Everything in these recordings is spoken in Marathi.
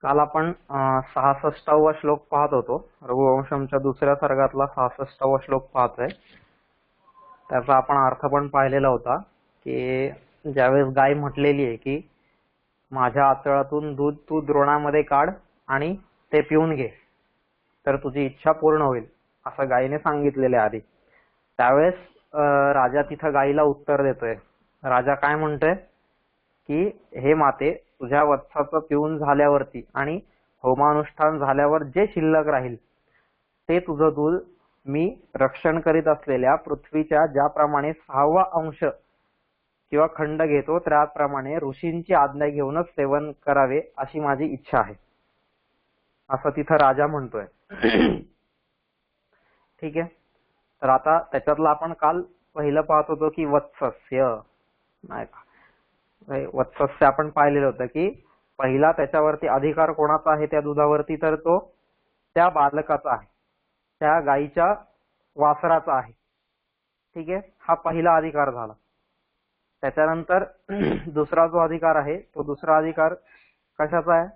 काल आपण 66वा श्लोक पाहत होतो. रघुवंशमच्या दुसऱ्या सर्गातला 66वा श्लोक पाहतोय. त्याचा आपण अर्थ पण पाहिलेला होता की ज्यावेळेस गाय म्हटलेली आहे की माझ्या आचळातून दूध तू द्रोणामध्ये काढ आणि ते पिऊन घे तर तुझी इच्छा पूर्ण होईल असं गायीने सांगितलेले आधी. त्यावेळेस राजा तिथं गायीला उत्तर देतोय. राजा काय म्हणतोय की हे माते, तुझ्या वत्साचं पिऊन झाल्यावरती आणि होमानुष्ठान झाल्यावर जे शिल्लक राहील ते तुझं दूध मी रक्षण करीत असलेल्या पृथ्वीच्या ज्याप्रमाणे 6वा अंश किंवा खंड घेतो त्याप्रमाणे ऋषींची आज्ञा घेऊनच सेवन करावे अशी माझी इच्छा आहे असं तिथं राजा म्हणतोय. ठीक आहे. तर आता त्याच्यातलं आपण काल पहिलं पाहत होतो की वत्सस्य, नाही का, वत्सस्य आपण पाहिलेलं होतं की पहिला त्याच्यावरती अधिकार कोणाचा आहे त्या दुधावरती, तर तो त्या बालकाचा आहे, त्या गायीच्या वासराचा आहे. ठीक आहे. हा पहिला अधिकार झाला. त्याच्यानंतर दुसरा जो अधिकार आहे तो दुसरा अधिकार कशाचा आहे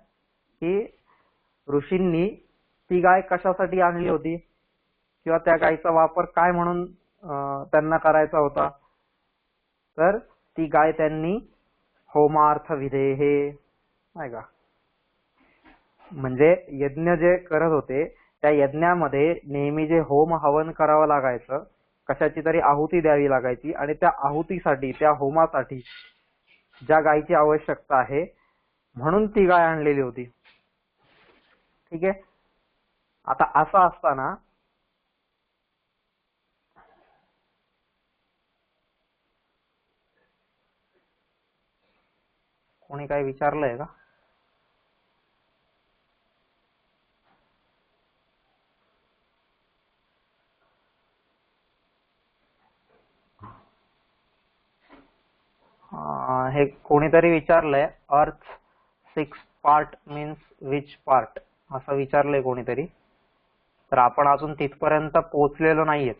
की ऋषींनी ती गाय कशासाठी आणली होती किंवा त्या गायीचा वापर काय म्हणून त्यांना करायचा होता, तर ती गाय त्यांनी होमार्थ विधेहे, नाही का, म्हणजे यज्ञ जे करत होते त्या यज्ञामध्ये नेहमी जे होम हवन करावं लागायचं, कशाची तरी आहुती द्यावी लागायची आणि त्या आहुतीसाठी त्या होमासाठी ज्या गायीची आवश्यकता आहे म्हणून ती गाय आणलेली होती. ठीक आहे. आता असं असताना कोणी काही विचारलंय का? हे कोणीतरी विचारलंय अर्थ 6 पार्ट मीन्स विच पार्ट असं विचारलंय कोणीतरी. तर आपण अजून तिथपर्यंत पोहोचलेलो नाहीये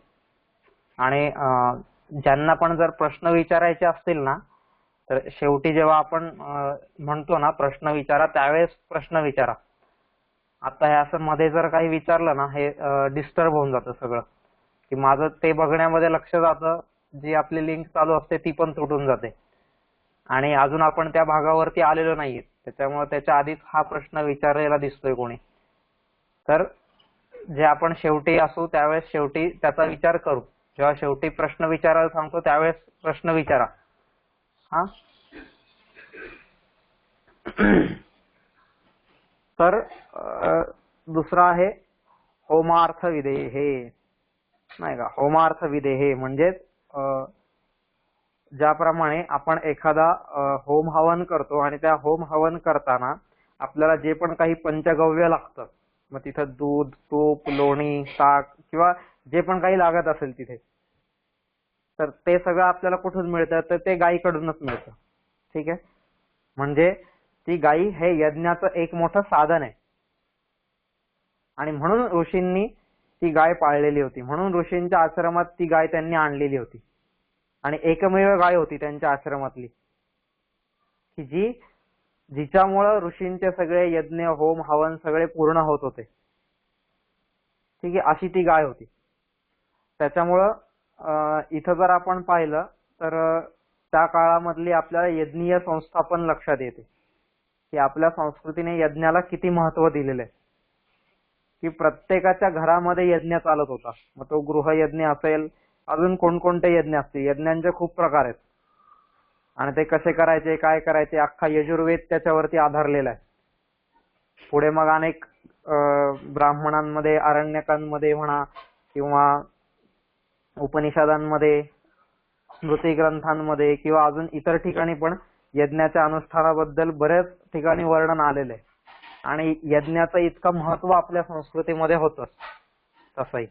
आणि ज्यांना पण जर प्रश्न विचारायचे असतील ना तर शेवटी जेव्हा आपण म्हणतो ना प्रश्न विचारा त्यावेळेस प्रश्न विचारा. आता हे असं मध्ये जर काही विचारलं ना हे डिस्टर्ब होऊन जातं सगळं, की माझं ते बघण्यामध्ये लक्ष जातं, जी आपली लिंक चालू असते ती पण तुटून जाते आणि अजून आपण त्या भागावरती आलेलो नाहीये. त्याच्यामुळे त्याच्या आधीच हा प्रश्न विचारायला दिसतोय कोणी. तर जे आपण शेवटी असू त्यावेळेस शेवटी त्याचा विचार करू. जेव्हा शेवटी प्रश्न विचारायला सांगतो त्यावेळेस प्रश्न विचारा. हा. तर दुसरा आहे होमार्थ विधेहे, नाही का. होमार्थ विधेहे म्हणजे ज्याप्रमाणे आपण एखादा होम हवन करतो आणि त्या होम हवन करताना आपल्याला जे पण काही पंचगव्य लागतं, मग तिथं दूध, तूप, लोणी, ताक किंवा जे पण काही लागत असेल तिथे, तर ते सगळं आपल्याला कुठून मिळतं, तर ते गायीकडूनच मिळतं. ठीक आहे. म्हणजे ती गायी हे यज्ञाचं एक मोठं साधन आहे आणि म्हणून ऋषींनी ती गाय पाळलेली होती, म्हणून ऋषींच्या आश्रमात ती गाय त्यांनी आणलेली होती आणि एकमेव गाय होती त्यांच्या आश्रमातली की जिच्यामुळं ऋषींचे सगळे यज्ञ, होम, हवन सगळे पूर्ण होत होते. ठीक आहे. अशी ती गाय होती. त्याच्यामुळं इथं जर आपण पाहिलं तर त्या काळामधली आपल्याला यज्ञीय संस्था पण लक्षात येते की आपल्या संस्कृतीने यज्ञाला किती महत्व दिलेलं आहे, की प्रत्येकाच्या घरामध्ये यज्ञ चालत होता. मग तो गृहयज्ञ असेल, अजून कोणकोणते यज्ञ असतील, यज्ञांचे खूप प्रकार आहेत आणि ते कसे करायचे, काय करायचे, अख्खा यजुर्वेद त्याच्यावरती आधारलेला आहे. पुढे मग अनेक ब्राह्मणांमध्ये, आरण्यकांमध्ये म्हणा किंवा उपनिषदांमध्ये, स्मृती ग्रंथांमध्ये किंवा अजून इतर ठिकाणी पण यज्ञाच्या अनुष्ठानाबद्दल बऱ्याच ठिकाणी वर्णन आलेलं आहे आणि यज्ञाचं इतकं महत्व आपल्या संस्कृतीमध्ये होतं तसंही.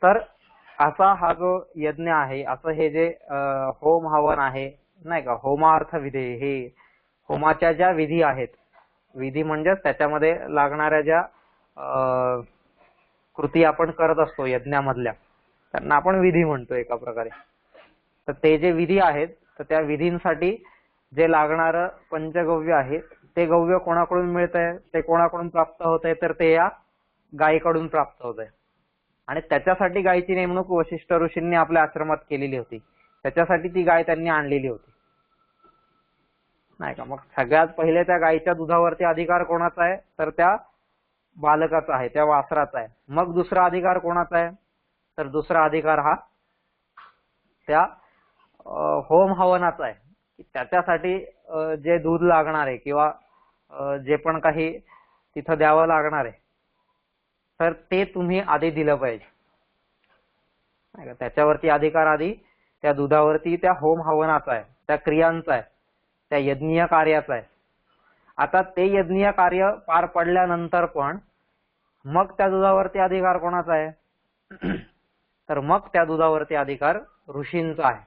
तर असा हा जो यज्ञ आहे, असं हे जे होम हवन आहे, नाही का, होमार्थ विधे, हे होमाच्या ज्या विधी आहेत, विधी म्हणजे त्याच्यामध्ये लागणाऱ्या ज्या कृती आपण करत असतो यज्ञामधल्या, त्यांना आपण विधी म्हणतो एका प्रकारे. तर ते जे विधी आहेत तर त्या विधींसाठी जे लागणारं पंचगव्य आहे ते गव्य कोणाकडून मिळतंय, ते कोणाकडून प्राप्त होतंय, तर ते या गायीकडून प्राप्त होतंय. आणि त्याच्यासाठी गायीची नेमणूक वशिष्ठ ऋषींनी आपल्या आश्रमात केलेली होती. त्याच्यासाठी ती गाय त्यांनी आणलेली होती, नाही का. मग सगळ्यात पहिले त्या गायीच्या दुधावरती अधिकार कोणाचा आहे, तर त्या बालकाचा आहे, त्या वासराचा आहे. मग दुसरा अधिकार कोणाचा आहे, तर दुसरा अधिकार हा त्या होम हवनाचा आहे. त्याच्यासाठी जे दूध लागणार आहे किंवा जे पण काही तिथं द्यावं लागणार आहे, तर ते तुम्ही आधी दिलं पाहिजे, नाही का. त्याच्यावरती अधिकार आधी त्या दुधावरती त्या होम हवनाचा आहे, त्या क्रियांचा आहे, त्या यज्ञीय कार्याचा आहे. आता ते यज्ञीय कार्य पार पडल्यानंतर पण मग त्या दुधावरती अधिकार कोणाचा आहे, तर मग त्या दुधावरती अधिकार ऋषींचा आहे,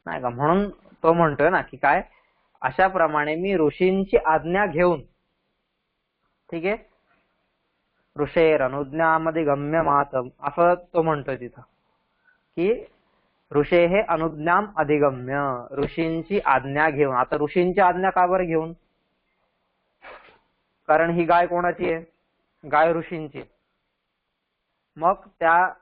नाही का. म्हणून तो म्हणतोय ना की काय, अशा प्रमाणे मी ऋषींची आज्ञा घेऊन, ठीक आहे, ऋषेर अनुज्ञामध्ये गम्य मातम, असं तो म्हणतोय तिथं की ऋषे हे अनुज्ञाम अधिगम्य, ऋषींची आज्ञा घेऊन. आता ऋषींची आज्ञा का बरं घेऊन, कारण ही गाय कोणाची आहे, गाय ऋषींची. मग त्या,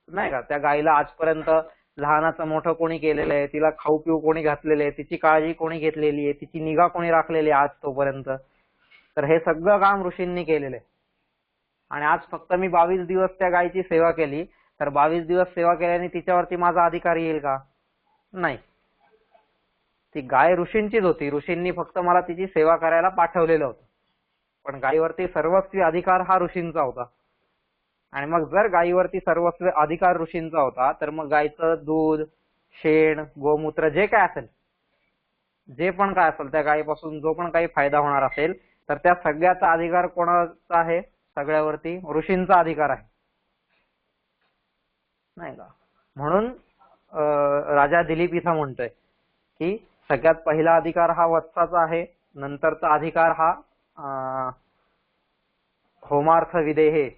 नाही का, त्या गायीला आजपर्यंत लहानाचं मोठं कोणी केलेलं आहे, तिला खाऊ पिऊ कोणी घातलेलं आहे, तिची काळजी कोणी घेतलेली आहे, तिची निगा कोणी राखलेली आहे आज तोपर्यंत, तर हे सगळं काम ऋषींनी केलेलं आहे. आणि आज फक्त मी 22 दिवस त्या गायीची सेवा केली, तर 22 दिवस सेवा केल्याने तिच्यावरती माझा अधिकार येईल का, नाही. ती गाय ऋषींचीच होती, ऋषींनी फक्त मला तिची सेवा करायला पाठवलेलं होतं, पण गायीवरती सर्वस्वी अधिकार हा ऋषींचा होता. आणि मग जर गायीवरती सर्वस्वी अधिकार ऋषींचा होता, तर मग गायीचं दूध, शेण, गोमूत्र जे काय असेल, जे पण काय असेल, त्या गायीपासून जो पण काही फायदा होणार असेल, तर त्या सगळ्याचा अधिकार कोणाचा आहे, सगळ्यावरती ऋषींचा अधिकार आहे, नाही का. म्हणून राजा दिलीप इथं म्हणतोय की सगळ्यात पहिला अधिकार हा वत्साचा आहे, नंतरचा अधिकार हा होमार्थ विधेहे,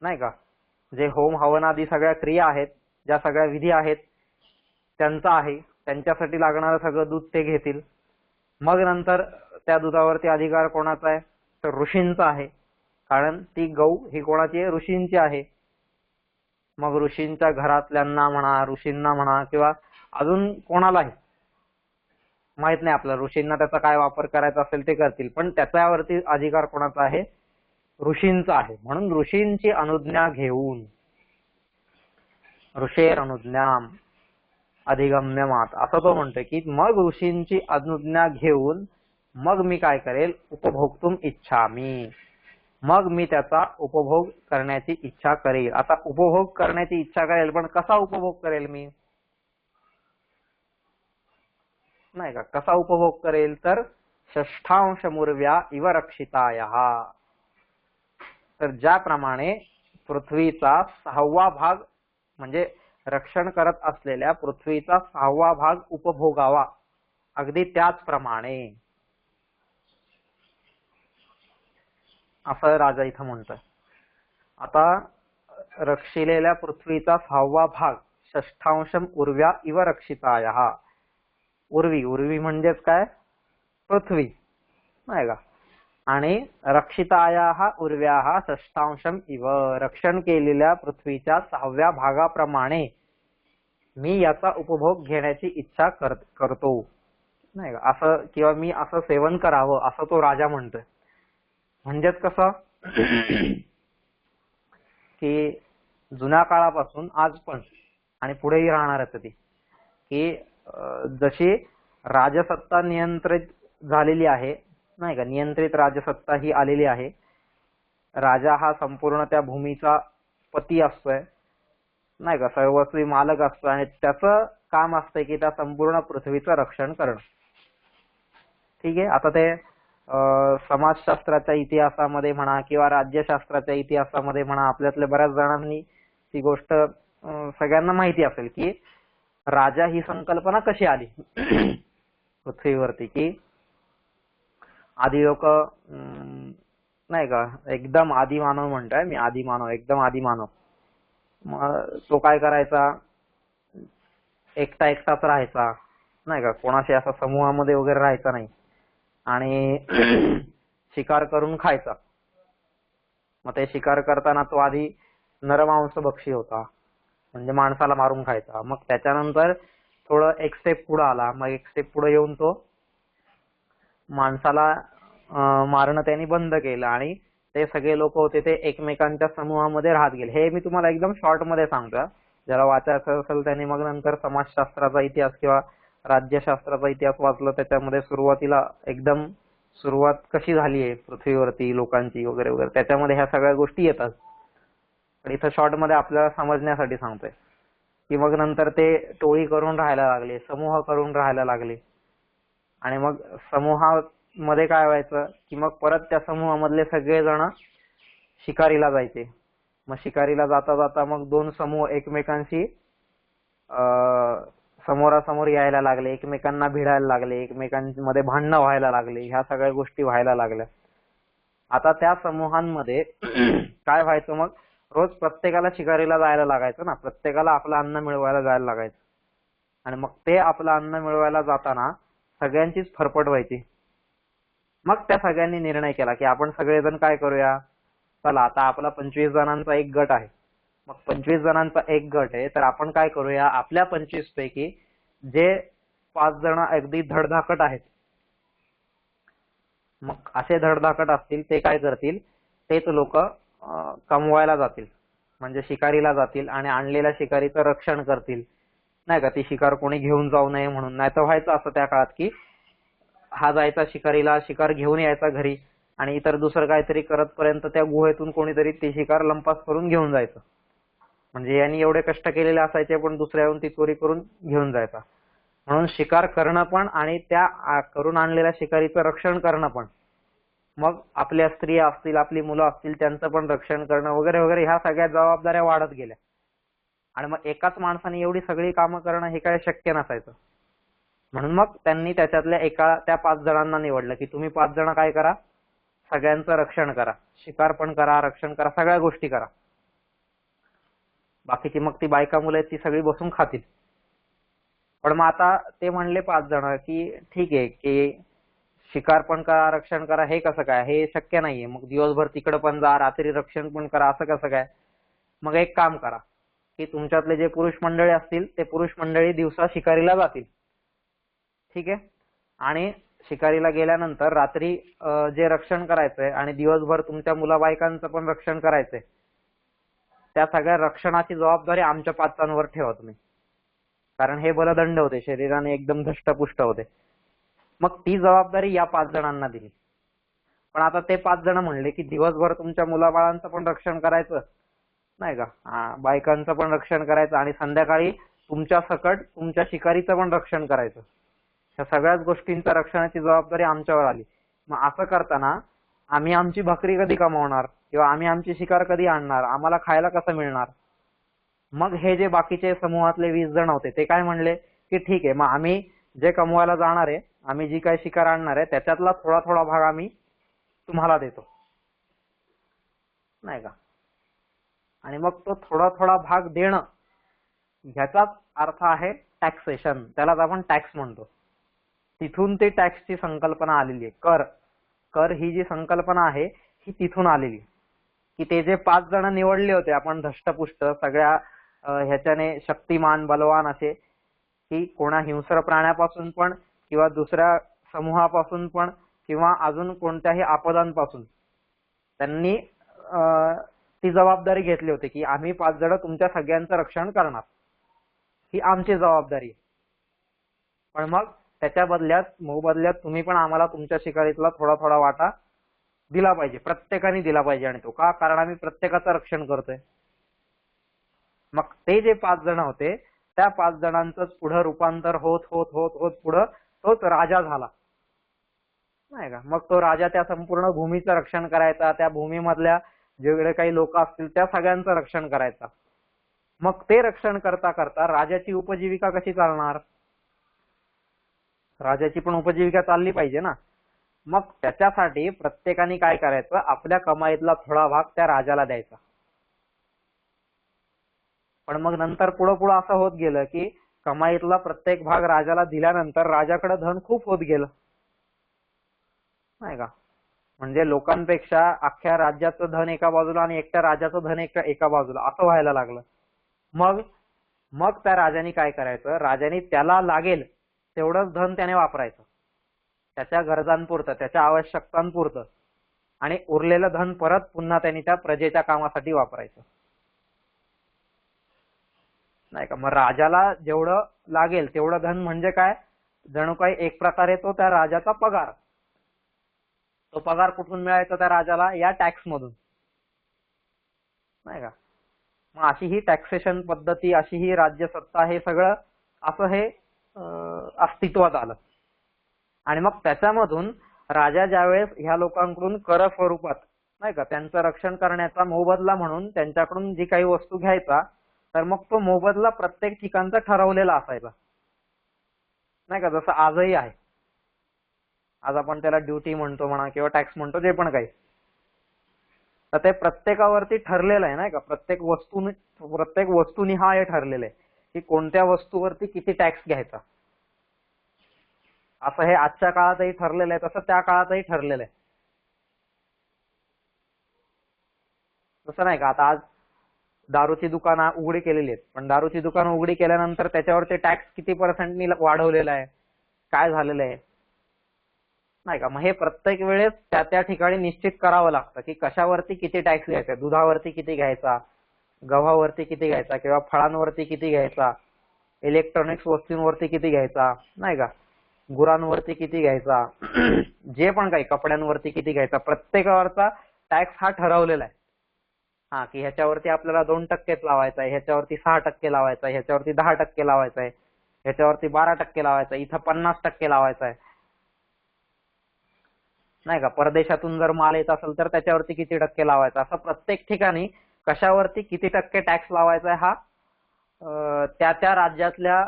नाही का, जे होम हवनादी सगळ्या क्रिया आहेत, ज्या सगळ्या विधी आहेत, त्यांचा आहे. त्यांच्यासाठी लागणारं सगळं दूध ते घेतील. मग नंतर त्या दुधावरती अधिकार कोणाचा आहे, तर ऋषींचा आहे, कारण ती गौ ही कोणाची आहे, ऋषींची आहे. मग ऋषींच्या घरातल्यांना म्हणा, ऋषींना म्हणा, किंवा अजून कोणालाही माहित नाही, आपल्या ऋषींना त्याचा काय वापर करायचा असेल ते करतील, पण त्याच्यावरती अधिकार कोणाचा आहे, ऋषींचा आहे. म्हणून ऋषींची अनुज्ञा घेऊन, ऋषेर अनुज्ञाम अधिगम्य मात, असं तो म्हणतोय की मग ऋषींची अनुज्ञा घेऊन मग मी काय करेल, उपभोक्तुम इच्छामी, मग मी त्याचा उपभोग करण्याची इच्छा करेल. आता उपभोग करण्याची इच्छा करेल, पण कसा उपभोग करेल मी, नाही का. कसा उपभोग करेल, तर षष्ठांश मुर्व्या इव रक्षितायः, तर ज्याप्रमाणे पृथ्वीचा 6वा भाग म्हणजे रक्षण करत असलेल्या पृथ्वीचा 6वा भाग उपभोगावा, अगदी त्याचप्रमाणे, असं राजा इथं म्हणतोय. आता रक्षिलेल्या पृथ्वीचा 6वा भाग, षष्ठांशम उर्व्या इव रक्षितायः, उर्वी, उर्वी म्हणजेच काय, पृथ्वी, नाही का. आणि रक्षितायाः उर्व्याः षष्ठांशम इव, रक्षण केलेल्या पृथ्वीच्या 6व्या भागाप्रमाणे मी याचा उपभोग घेण्याची इच्छा करतो, नाही का. असं, किंवा मी असं सेवन करावं, असं तो राजा म्हणतोय. म्हणजेच कसं की जुन्या काळापासून आज पण आणि पुढेही राहणार आहे ती, की जशी राजसत्ता नियंत्रित झालेली आहे, नाही का, नियंत्रित राजसत्ता ही आलेली आहे. राजा हा संपूर्ण त्या भूमीचा पती असतोय, नाही का, सर्वस्वी मालक असतो, आणि त्याचं काम असतंय की त्या संपूर्ण पृथ्वीचं रक्षण करणं. ठीक आहे. आता ते समाजशास्त्राच्या इतिहासामध्ये म्हणा किंवा राज्यशास्त्राच्या इतिहासामध्ये म्हणा, आपल्यातल्या बऱ्याच जणांनी ती गोष्ट सगळ्यांना माहिती असेल की राजा ही संकल्पना कशी आली पृथ्वीवरती, की आधी लोक, नाही का, एकदम आदिमानव म्हणतोय मी, आदिमानव, एकदम आदिमानव, तो काय करायचा, एकटा एकटाच राहायचा, नाही का, कोणाशी असा समूहामध्ये वगैरे राहायचा नाही. आणि शिकार करून खायचा. मग ते शिकार करताना तो आधी नरमांसभक्षी होता, म्हणजे माणसाला मारून खायचा. मग त्याच्यानंतर थोडं एक स्टेप पुढे आला, मग एक स्टेप पुढे येऊन तो माणसाला मारणं त्यांनी बंद केलं आणि ते सगळे लोक होते ते एकमेकांच्या समूहामध्ये राहत गेले. हे मी तुम्हाला एकदम शॉर्ट मध्ये सांगतो. ज्याला वाचायचं असेल त्यांनी मग नंतर समाजशास्त्राचा इतिहास किंवा राज्यशास्त्राचा इतिहास वाचलं. त्याच्यामध्ये सुरुवातीला एकदम सुरुवात कशी झाली आहे पृथ्वीवरती लोकांची वगैरे वगैरे त्याच्यामध्ये ह्या सगळ्या गोष्टी येतात. पण इथं शॉर्ट मध्ये आपल्याला समजण्यासाठी सांगतोय की मग नंतर ते टोळी करून राहायला लागले, समूह करून राहायला लागले. आणि मग समूहामध्ये काय व्हायचं की मग परत त्या समूहामधले सगळेजण शिकारीला जायचे. मग शिकारीला जाता जाता मग दोन समूह एकमेकांशी समोरासमोर यायला लागले, एकमेकांना भिडायला लागले, एकमेकांमध्ये भांडणं व्हायला लागले, ह्या सगळ्या गोष्टी व्हायला लागल्या. आता त्या समूहांमध्ये काय व्हायचं, मग रोज प्रत्येकाला शिकारीला जायला लागायचं ना, प्रत्येकाला आपलं अन्न मिळवायला जायला लागायचं. आणि मग ते आपलं अन्न मिळवायला जाताना सगळ्यांचीच फरफट व्हायची. मग त्या सगळ्यांनी निर्णय केला की आपण सगळेजण काय करूया, चला आता आपला 25 जणांचा एक गट आहे. मग 25 जणांचा एक गट आहे, तर आपण काय करूया, आपल्या 25 पैकी जे 5 जण अगदी धडधाकट आहेत, मग असे धडधाकट असतील ते काय करतील, तेच लोक कमवायला जातील, म्हणजे शिकारीला जातील आणि आणलेल्या शिकारीचं रक्षण करतील, नाही का, ती शिकार कोणी घेऊन जाऊ नये म्हणून. नाही तर व्हायचं असं त्या काळात की हा जायचा शिकारीला, शिकार घेऊन यायचा घरी आणि इतर दुसरं काहीतरी करत पर्यंत त्या गुहेतून कोणीतरी ती शिकार लंपास करून घेऊन जायचं. म्हणजे यांनी एवढे कष्ट केलेले असायचे पण दुसऱ्या येऊन ती चोरी करून घेऊन जायचा. म्हणून शिकार करणं पण आणि त्या करून आणलेल्या शिकारीचं रक्षण करणं पण, मग आपल्या स्त्रिया असतील, आपली मुलं असतील, त्यांचं पण रक्षण करणं वगैरे वगैरे, ह्या सगळ्या जबाबदाऱ्या वाढत गेल्या. आणि मग एकाच माणसाने एवढी सगळी कामं करणं हे काय शक्य नसायचं. म्हणून मग त्यांनी त्याच्यातल्या त्या 5 जणांना निवडलं की तुम्ही 5 जण काय करा, सगळ्यांचं रक्षण करा, शिकार पण करा, रक्षण करा, सगळ्या गोष्टी करा. बाकीची मग ती बायका मुलं ती सगळी बसून खातील. पण मग आता ते म्हणले 5 जण की ठीक आहे की शिकार पण करा, रक्षण करा, हे कसं काय, हे शक्य नाहीये. मग दिवसभर तिकडं पण जा, रात्री रक्षण पण करा, असं कसं काय. मग एक काम करा की तुमच्यातले जे पुरुष मंडळी असतील ते पुरुष मंडळी दिवसा शिकारीला जातील, ठीक आहे, आणि शिकारीला गेल्यानंतर रात्री जे रक्षण करायचंय आणि दिवसभर तुमच्या मुलाबायकांचं पण रक्षण करायचंय, त्या सगळ्या रक्षणाची जबाबदारी आमच्या 5 ठेवा तुम्ही, कारण हे बलदंड होते, शरीराने एकदम धष्टपुष्ट होते. मग ती जबाबदारी या 5 जणांना दिली. पण आता ते 5 जण म्हणले की दिवसभर तुमच्या मुलाबाळांचं पण रक्षण करायचं, नाही का, बायकांचं पण रक्षण करायचं आणि संध्याकाळी तुमच्या सकट तुमच्या शिकारीचं पण रक्षण करायचं. ह्या सगळ्याच गोष्टींच्या रक्षणाची जबाबदारी आमच्यावर आली. मग असं करताना आम्ही आमची भाकरी कधी कमावणार किंवा आम्ही आमची शिकार कधी आणणार, आम्हाला खायला कसं मिळणार. मग हे जे बाकीचे समूहातले 20 जण होते ते काय म्हणले की ठीक आहे, मग आम्ही जे कमवायला जाणार आहे, आम्ही जी काही शिकार आणणार आहे त्याच्यातला थोडा थोडा भाग आम्ही तुम्हाला देतो, नाही का. आणि मग तो थोडा थोडा भाग देणं, ह्याचाच अर्थ आहे टॅक्सेशन, त्यालाच आपण टॅक्स म्हणतो. तिथून ती टॅक्सची संकल्पना आलेली आहे. कर ही जी संकल्पना आहे ही तिथून आलेली आहे की ते जे 5 जण निवडले होते आपण धष्टपुष्ट सगळ्या ह्याच्याने शक्तिमान बलवान असे, की कोणा हिंस्र प्राण्यापासून पण किंवा दुसऱ्या समूहापासून पण किंवा अजून कोणत्याही आपदांपासून त्यांनी ती जबाबदारी घेतली होती की आम्ही 5 जण तुमच्या सगळ्यांचं रक्षण करणार, ही आमची जबाबदारी. पण मग त्याच्या मोबदल्यात तुम्ही पण आम्हाला तुमच्या शिकारीतला थोडा थोडा वाटा दिला पाहिजे, प्रत्येकाने दिला पाहिजे. आणि तो का, कारण आम्ही प्रत्येकाचं रक्षण करतोय. मग ते जे 5 जण होते त्या 5 जणांचंच पुढे रूपांतर होत होत होत होत पुढे तोच राजा झाला, नाही का. मग तो राजा त्या संपूर्ण भूमीचं रक्षण करायचा, त्या भूमीमधल्या जेवढे काही लोक असतील त्या सगळ्यांचं रक्षण करायचा. मग ते रक्षण करता करता राजाची उपजीविका कशी चालणार, राजाची पण उपजीविका चालली पाहिजे ना. मग त्याच्यासाठी प्रत्येकाने काय करायचं, आपल्या कमाईतला थोडा भाग त्या राजाला द्यायचा. पण मग नंतर पुढं पुढं असं होत गेलं की कमाईतला प्रत्येक भाग राजाला दिल्यानंतर राजाकडे धन खूप होत गेलं. नाही का. म्हणजे लोकांपेक्षा अख्ख्या राज्याचं धन एका बाजूला आणि एकट्या राजाचं धन एका बाजूला असं व्हायला लागलं. मग मग त्या राजाने काय करायचं, राजाने त्याला लागेल तेवढंच धन त्याने वापरायचं, त्याच्या गरजांपुरतं, त्याच्या आवश्यकतांपुरतं, आणि उरलेलं धन परत पुन्हा त्यांनी त्या प्रजेच्या कामासाठी वापरायचं. नाही का. मग राजाला जेवढं लागेल तेवढं धन म्हणजे काय, जणू काही एक प्रकारे तो त्या राजाचा पगार. तो पगार कुठून मिळायचा त्या राजाला, या टॅक्स मधून. नाही का. मग अशी ही टॅक्सेशन पद्धती, अशी ही राज्यसत्ता, हे सगळं असं हे अस्तित्वात आलं. आणि मग त्याच्यामधून राजा ज्यावेळेस ह्या लोकांकडून कर स्वरूपात, नाही का, त्यांचं रक्षण करण्याचा मोबदला म्हणून त्यांच्याकडून जी काही वस्तू घ्यायचा, तर मग तो मोबदला प्रत्येक ठिकाणचा ठरवलेला असायचा. नाही का. जसं आजही आहे. आज आपण त्याला ड्युटी म्हणतो म्हणा किंवा टॅक्स म्हणतो, जे पण काही, तर ते प्रत्येकावरती ठरलेलं आहे. नाही का. प्रत्येक वस्तूनी हा हे ठरलेलं आहे की कोणत्या वस्तूवरती किती टॅक्स घ्यायचा. असं हे आजच्या काळातही ठरलेलं आहे, तसं त्या काळातही ठरलेलं आहे. तसं नाही का. आता आज दारूची दुकानं उघडी केलेली आहेत, पण दारूची दुकानं उघडी केल्यानंतर त्याच्यावरती टॅक्स किती पर्सेंटनी वाढवलेला आहे, काय झालेलं आहे. नाही का. मग हे प्रत्येक वेळेस त्या त्या ठिकाणी निश्चित करावं लागतं की कशावरती किती टॅक्स घ्यायचा, दुधावरती किती घ्यायचा, गव्हावरती किती घ्यायचा, किंवा फळांवरती किती घ्यायचा, इलेक्ट्रॉनिक्स वस्तूंवरती किती घ्यायचा, नाही का, गुरांवरती किती घ्यायचा, जे पण काही, कपड्यांवरती किती घ्यायचा, प्रत्येकावरचा टॅक्स हा ठरवलेला आहे. हा, की ह्याच्यावरती आपल्याला 2% लावायचा आहे, ह्याच्यावरती 6% लावायचा आहे, ह्याच्यावरती 10% लावायचा आहे, ह्याच्यावरती 12% लावायचा आहे, इथं 50% लावायचा आहे. नाही का. परदेशातून जर माल येत असेल तर त्याच्यावरती किती टक्के लावायचा, असं प्रत्येक ठिकाणी कशावरती किती टक्के टॅक्स लावायचा आहे, हा त्या त्या राज्यातल्या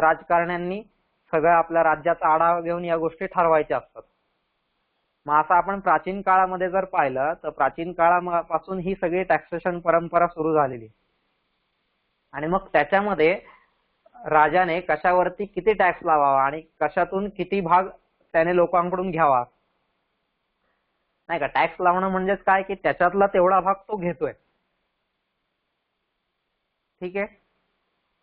राजकारण्यांनी सगळ्या आपल्या राज्याचा आढावा घेऊन या गोष्टी ठरवायच्या असतात. मग असं आपण प्राचीन काळामध्ये जर पाहिलं तर प्राचीन काळापासून ही सगळी टॅक्सेशन परंपरा सुरू झालेली. आणि मग त्याच्यामध्ये राजाने कशावरती किती टॅक्स लावावा आणि कशातून किती भाग त्याने लोकांकडून घ्यावा. नाही का. टॅक्स लावणं म्हणजेच काय, की त्याच्यातला तेवढा भाग तो घेतोय. ठीक आहे.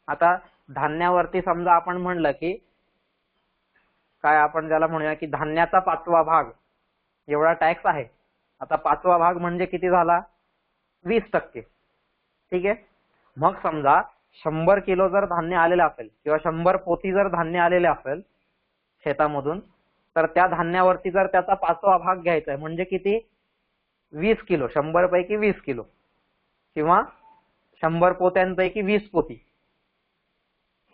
आता धान्यावरती समजा आपण म्हणलं की काय, आपण ज्याला म्हणूया की धान्याचा 5वा भाग एवढा टॅक्स आहे. आता 5वा भाग म्हणजे किती झाला, 20%. ठीक आहे. मग समजा 100 किलो जर धान्य आलेलं असेल किंवा 100 पोती जर धान्य आलेले असेल शेतामधून, तर त्या धान्यावरती जर त्याचा 5वा भाग घ्यायचा आहे म्हणजे किती, 20 किलो, 100 पैकी 20 किलो, किंवा 100 पोत्यांपैकी 20 पोती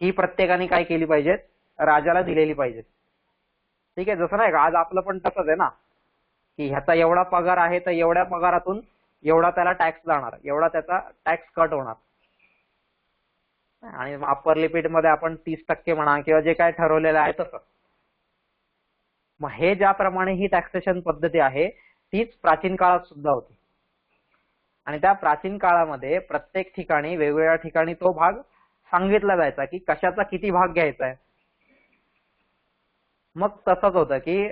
ही प्रत्येकाने काय केली पाहिजेत, राजाला दिलेली पाहिजे. ठीक आहे. जसं नाही का, आज आपलं पण तसंच आहे ना, की ह्याचा एवढा पगार आहे तर एवढ्या पगारातून एवढा त्याला टॅक्स जाणार, एवढा त्याचा टॅक्स कट होणार. आणि अप्पर लिमिट मध्ये आपण 30% म्हणा किंवा जे काय ठरवलेलं आहे तसं. मग हे ज्याप्रमाणे ही टॅक्सेशन पद्धती आहे तीच प्राचीन काळात सुद्धा होती. आणि त्या प्राचीन काळामध्ये प्रत्येक ठिकाणी वेगवेगळ्या ठिकाणी तो भाग सांगितला जायचा की कशाचा किती भाग घ्यायचा आहे. मग तसंच होतं की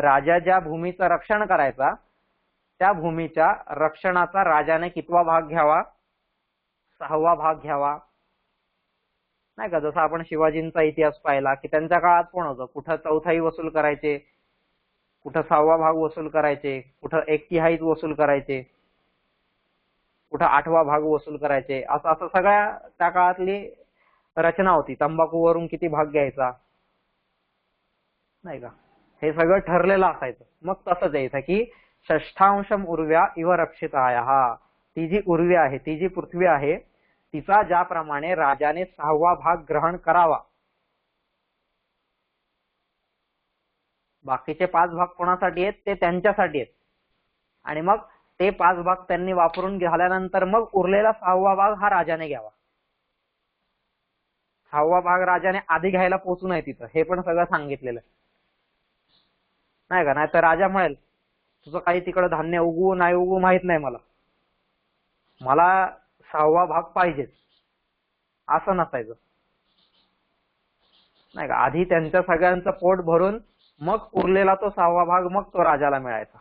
राजा ज्या भूमीचं रक्षण करायचा त्या भूमीच्या रक्षणाचा राजाने कितवा भाग घ्यावा, 6वा भाग घ्यावा. नाही का. जसं आपण शिवाजींचा इतिहास पाहिला की त्यांच्या काळात कोण होतं, कुठं 1/4 वसूल करायचे, कुठं 6वा भाग वसूल करायचे, कुठं 1/3 वसूल करायचे, कुठं 8वा भाग वसूल करायचे. असं असं सगळ्या त्या काळातली रचना होती. तंबाखूवरून किती भाग घ्यायचा, नाही का, हे सगळं ठरलेलं असायचं. मग तसंच यायचं की षष्ठांशम उर्व्या इव रक्षितायाः, ती जी उर्वी आहे, ती जी पृथ्वी आहे, तिचा ज्याप्रमाणे राजाने 6वा भाग ग्रहण करावा. बाकीचे 5 भाग कोणासाठी आहेत, ते त्यांच्यासाठी आहेत. आणि मग ते 5 भाग त्यांनी वापरून झाल्यानंतर मग उरलेला 6वा भाग हा राजाने घ्यावा. 6वा भाग राजाने आधी घ्यायला पोहोचू नये तिथं, हे पण सगळं सांगितलेलं. नाही का. नाही तर राजा म्हणेल तुझं काही तिकडं धान्य उगवू नाही उगवू माहित नाही मला, मला 6वा भाग पाहिजेच, असं नसायचं. नाही का. आधी त्यांच्या सगळ्यांचं पोट भरून मग उरलेला तो 6वा भाग मग तो राजाला मिळायचा.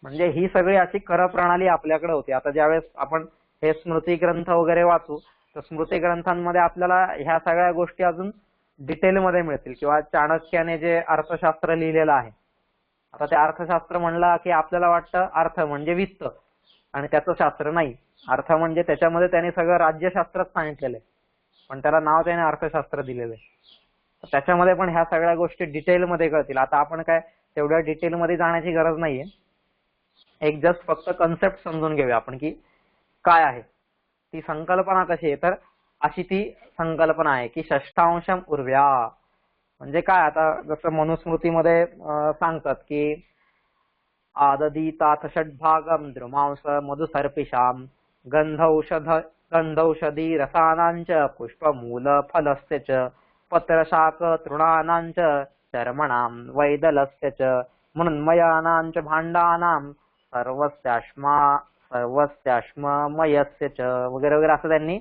म्हणजे ही सगळी अशी करप्रणाली आपल्याकडे होती. आता ज्यावेळेस आपण हे स्मृती ग्रंथ वगैरे वाचू तर स्मृती ग्रंथांमध्ये आपल्याला ह्या सगळ्या गोष्टी अजून डिटेलमध्ये मिळतील. किंवा चाणक्याने जे अर्थशास्त्र लिहिलेलं आहे, आता ते अर्थशास्त्र म्हणला की आपल्याला वाटतं अर्थ म्हणजे वित्त आणि त्याचं शास्त्र नाही. अर्थ म्हणजे त्याच्यामध्ये त्याने सगळं राज्यशास्त्रच सांगितलेलं आहे, पण त्याला नाव त्याने अर्थशास्त्र दिलेलं आहे. त्याच्यामध्ये पण ह्या सगळ्या गोष्टी डिटेलमध्ये कळतील. आता आपण काय तेवढ्या डिटेलमध्ये जाण्याची गरज नाहीये. एक जस्ट फक्त कन्सेप्ट समजून घेऊया आपण की काय आहे ती संकल्पना कशी आहे. तर अशी ती संकल्पना आहे की षष्ठांशम उर्व्या म्हणजे काय. आता जसं मनुस्मृतीमध्ये सांगतात की आददीतात षड्भागम द्रुमांस मधुसर्पिषाम गंधौषधी रसानांच पुष्पमूल फलस्य च पत्रशाक तृणानांच चर्मणाम वैदलस्य च मृण्मयानांच भांडानाम सर्वस्याश्ममयस्य च वगैरे वगैरे असं त्यांनी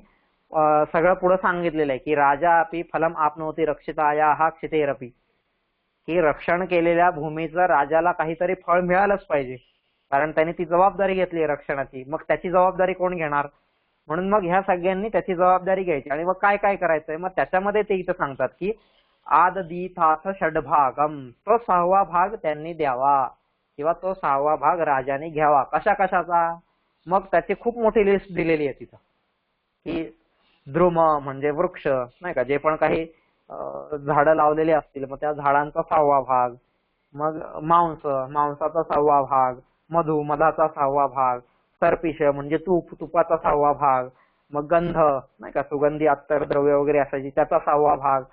सगळं पुढे सांगितलेलं आहे की राजा अपि फलम आपनोती रक्षितायाः क्षितेरपि, की रक्षण केलेल्या भूमीचं राजाला काहीतरी फळ मिळालंच पाहिजे, कारण त्यांनी ती जबाबदारी घेतली रक्षणाची. मग त्याची जबाबदारी कोण घेणार. म्हणून मग ह्या सगळ्यांनी त्याची जबाबदारी घ्यायची. आणि मग काय काय करायचंय मग त्याच्यामध्ये ते इथं सांगतात की आददीथाथ षड्भागम, तो 6वा भाग त्यांनी द्यावा किंवा तो 6वा भाग राजाने घ्यावा. कशा कशाचा. मग त्याची खूप मोठी लिस्ट दिलेली आहे तिथं की द्रुम म्हणजे वृक्ष नाही का, जे पण काही झाडं लावलेली असतील मग त्या झाडांचा 6वा भाग, मग मांसाचा 6वा भाग, मधाचा 6वा भाग, सर्पिष म्हणजे तुपाचा 6वा भाग, मग गंध नाही का, सुगंधी अत्तर द्रव्य वगैरे असायची त्याचा 6वा भाग